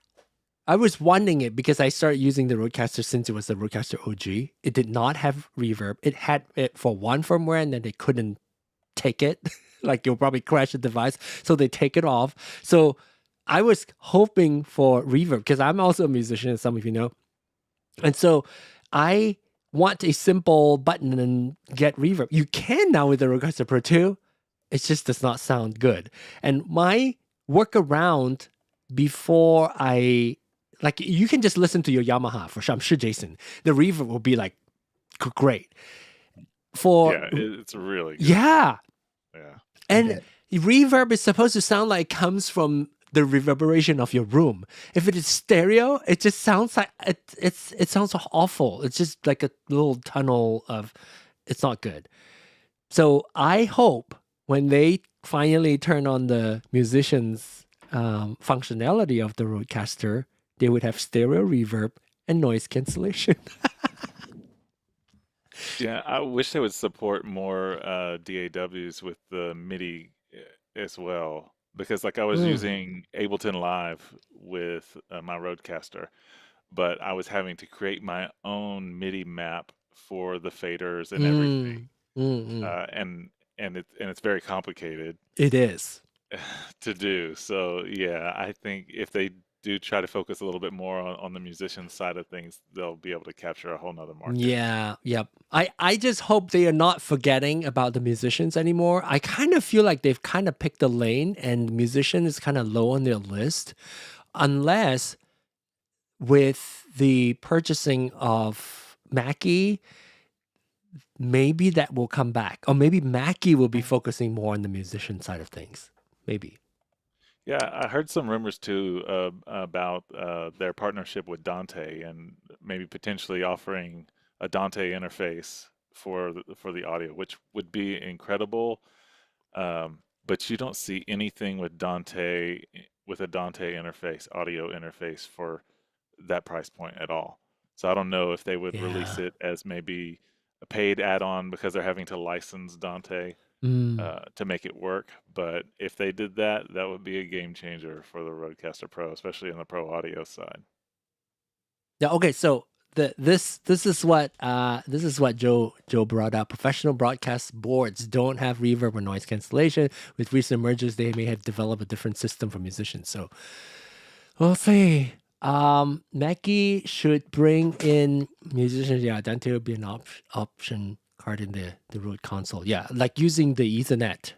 wanting it because I started using the RØDECaster since it was the RØDECaster OG. It did not have reverb. It had it for one firmware, and then they couldn't take it. Like you'll probably crash the device, so they take it off. So I was hoping for reverb because I'm also a musician, as some of you know. And so I want a simple button and get reverb. You can now with the RØDECaster Pro II. It just does not sound good. And my workaround before you can just listen to your Yamaha for sure. I'm sure, Jason, the reverb will be like great. Yeah, it's really good. Yeah. Yeah. And reverb is supposed to sound like it comes from the reverberation of your room. If it is stereo, it just sounds like it sounds awful. It's just like a little tunnel of, it's not good. So I hope when they finally turn on the musicians functionality of the RØDECaster, they would have stereo reverb and noise cancellation. Yeah, I wish they would support more DAWs with the MIDI as well. Because like I was using Ableton Live with my RØDECaster, but I was having to create my own MIDI map for the faders and everything, and it's very complicated. It is to do. So yeah, I think if they do try to focus a little bit more on the musician side of things, they'll be able to capture a whole nother market. Yeah, yep. I just hope they are not forgetting about the musicians anymore. I kind of feel like they've kind of picked a lane and musician is kind of low on their list. Unless with the purchasing of Mackie, maybe that will come back, or maybe Mackie will be focusing more on the musician side of things. Maybe. Yeah, I heard some rumors too about their partnership with Dante and maybe potentially offering a Dante interface for the audio, which would be incredible. But you don't see anything with a Dante interface, audio interface for that price point at all. So I don't know if they would release Yeah. it as maybe a paid add-on because they're having to license Dante to make it work. But if they did that, that would be a game changer for the RØDECaster Pro, especially in the pro audio side. Yeah. Okay. So this is what Joe brought up. Professional broadcast boards don't have reverb or noise cancellation. With recent mergers, they may have developed a different system for musicians. So we'll see. Mackie should bring in musicians. Yeah, Dante will be an option card in the Rode console. Yeah, like using the Ethernet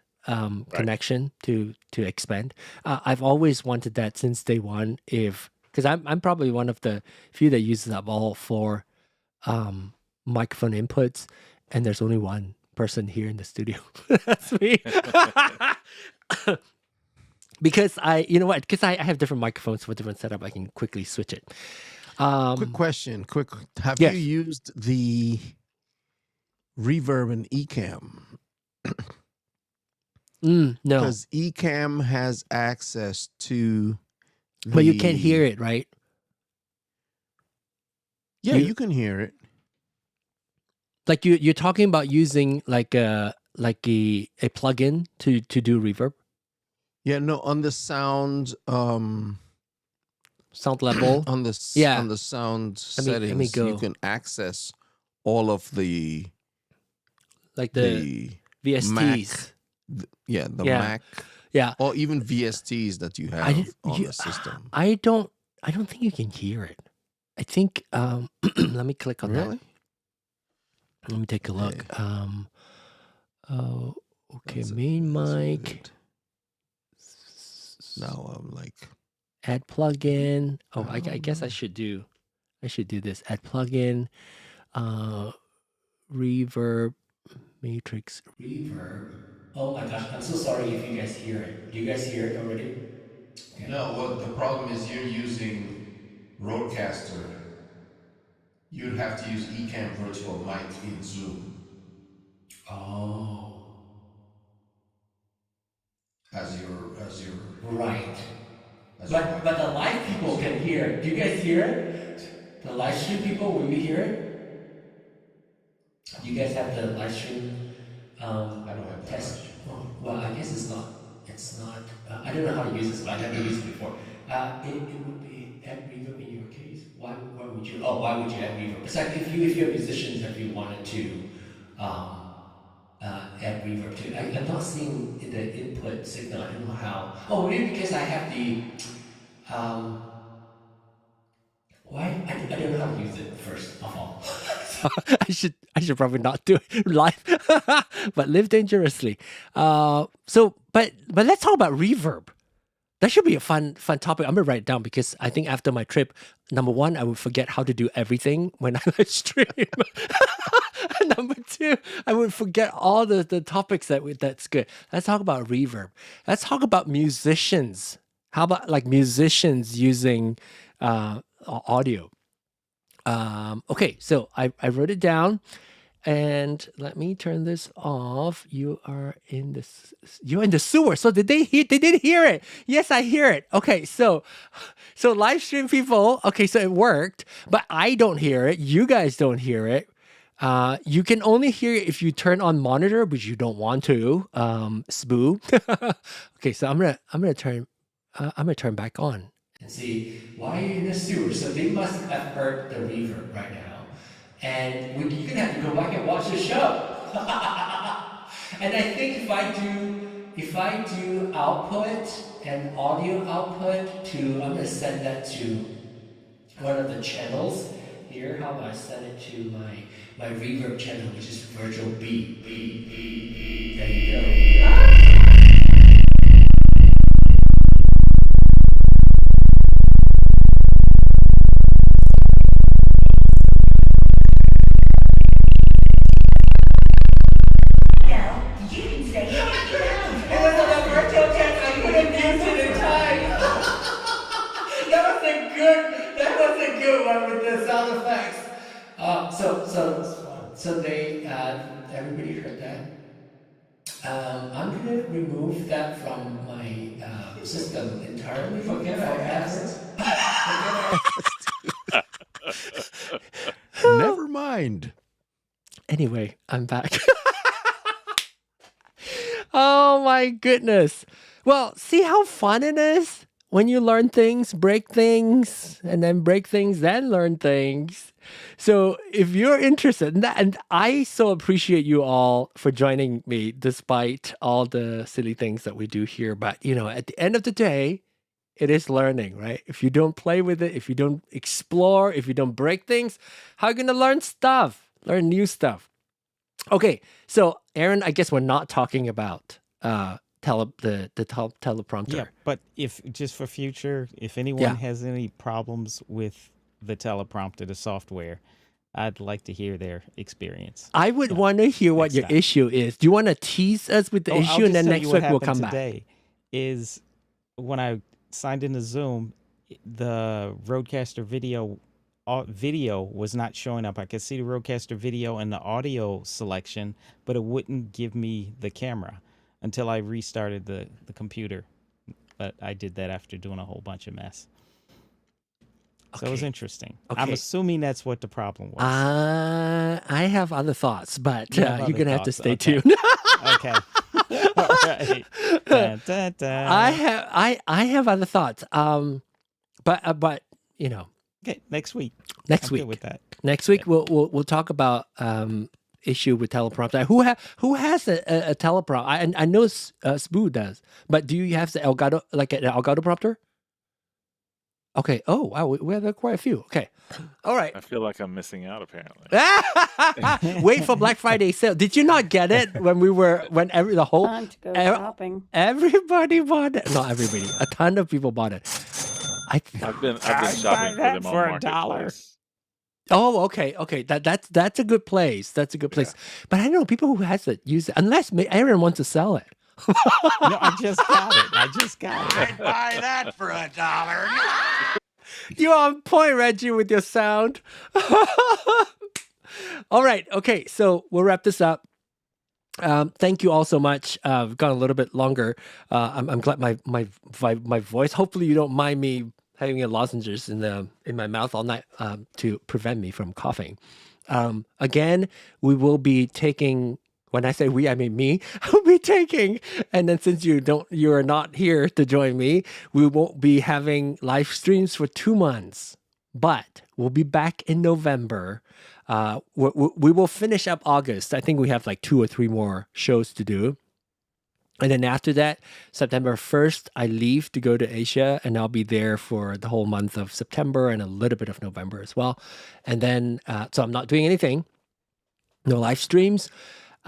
connection to expand. I've always wanted that since day one. Because I'm probably one of the few that uses up all 4 microphone inputs, and there's only one person here in the studio. That's me. Because I have different microphones for different setup. I can quickly switch it. Quick question. Have you used the reverb in Ecamm? No. Because Ecamm has access to But you can't hear it, right? Yeah, you can hear it. Like you're talking about using like a plugin to do reverb? Yeah, no, on the sound sound level. on the sound settings, go. you can access all of the the VSTs. Mac, the Mac. Yeah. Or even VSTs that you have on the system. I don't think you can hear it. I think let me click on that. Let me take a look. Okay, main mic. Now I'm like add plugin. Oh, I guess I should do this. Add plugin, reverb, matrix reverb. Oh my gosh, I'm so sorry if you guys hear it. Do you guys hear it already? Okay. No, well, the problem is you're using RØDECaster. You'd have to use Ecamm Virtual Mic in Zoom. Oh. As your right. But the live people can hear it. Do you guys hear it? The live stream people, will you hear it? Do you guys have the live stream I don't have test? Oh, well, I guess it's not. I don't know how to use this, but I never used it before. It would be add reverb in your case. Why would you? Oh, why would you add reverb? It's like if you're musicians, if you wanted to add reverb to. I'm not seeing the input signal. I don't know how. Oh, maybe because I have the why? I don't know how to use it first of all. So I should probably not do it live, but live dangerously. But let's talk about reverb. That should be a fun topic. I'm gonna write it down because I think after my trip, number 1, I would forget how to do everything when I live stream. Number 2, I would forget all the topics that's good. Let's talk about reverb. Let's talk about musicians. How about like musicians using audio? Okay, so I wrote it down. And let me turn this off. You're in the sewer. So did they hear? They did hear it. Yes, I hear it. Okay, so live stream people. Okay, so it worked, but I don't hear it. You guys don't hear it. You can only hear it if you turn on monitor, which you don't want to. Sbu. Okay, so I'm gonna turn back on and see why you're in the sewer. So they must have heard the reverb right now. And you're gonna have to go back and watch the show. And I think if I do output and audio output to, I'm gonna send that to one of the channels here. How about I send it to my reverb channel, which is virtual B. There you go. good one with the sound effects. So they everybody heard that. I'm gonna remove that from my system entirely. Forget I asked. Never mind. Anyway, I'm back. Oh my goodness. Well, see how fun it is when you learn things, break things, and then break things, then learn things. So if you're interested in that, and I so appreciate you all for joining me despite all the silly things that we do here. But, you know, at the end of the day, it is learning, right? If you don't play with it, if you don't explore, if you don't break things, how are you going to learn stuff, learn new stuff? Okay, so Aaron, I guess we're not talking about the teleprompter. Yeah, but if just for future, if anyone has any problems with the teleprompter, the software, I'd like to hear their experience. I would want to hear what your issue is. Do you want to tease us with the issue, and then next week we'll come back? Today is when I signed into Zoom, the RØDECaster video was not showing up. I could see the RØDECaster video and the audio selection, but it wouldn't give me the camera until I restarted the computer. But I did that after doing a whole bunch of mess. So it was interesting. Okay. I'm assuming that's what the problem was. I have other thoughts, but you're going to have to stay tuned. Okay. All right. Dun, dun, dun. I have other thoughts. But you know. Okay, next week. Next I'm week good with that. Next week we'll talk about issue with teleprompter. Who has a teleprompter? I know Sbu does, but do you have the Elgato, like an Elgato prompter? Okay. Oh wow, we have quite a few. Okay. All right. I feel like I'm missing out apparently. Wait for Black Friday sale. Did you not get it when Time to go shopping. Everybody bought it? Not everybody. A ton of people bought it. I've been shopping for them on Marketplace. Oh, okay. That's a good place. That's a good place. Yeah. But I know people who has it use it, unless Aaron wants to sell it. No, I just got it. I'd buy that for $1. You're on point, Reggie, with your sound. All right. Okay. So we'll wrap this up. Thank you all so much. We've gone a little bit longer. I'm glad my voice. Hopefully you don't mind me having lozenges in my mouth all night to prevent me from coughing. Again, we will be taking. When I say we, I mean me. I'll be taking, and then since you are not here to join me, we won't be having live streams for 2 months. But we'll be back in November. We will finish up August. I think we have like 2 or 3 more shows to do. And then after that, September 1st, I leave to go to Asia, and I'll be there for the whole month of September and a little bit of November as well. And then, so I'm not doing anything, no live streams.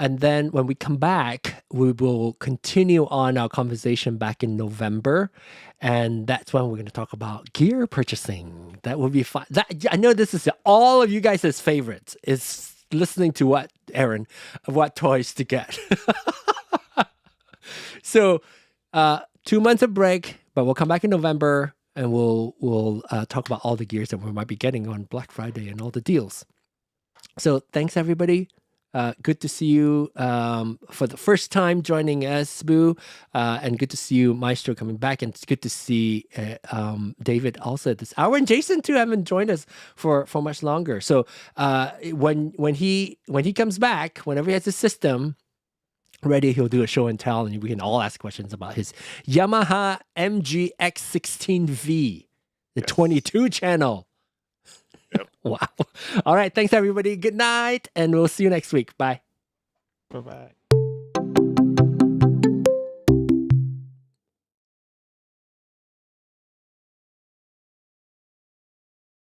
And then when we come back, we will continue on our conversation back in November. And that's when we're going to talk about gear purchasing. That will be fun. I know this is all of you guys' favorites, is listening to what toys to get. So 2 months of break, but we'll come back in November and we'll talk about all the gears that we might be getting on Black Friday and all the deals. So thanks, everybody. Good to see you for the first time joining us, Sbu, and good to see you, Maestro, coming back, and it's good to see David also at this hour, and Jason too haven't joined us for much longer. So when he comes back, whenever he has his system ready, he'll do a show and tell, and we can all ask questions about his Yamaha MG16X, the 22 channel. Yep. Wow. All right. Thanks, everybody. Good night. And we'll see you next week. Bye. Bye-bye.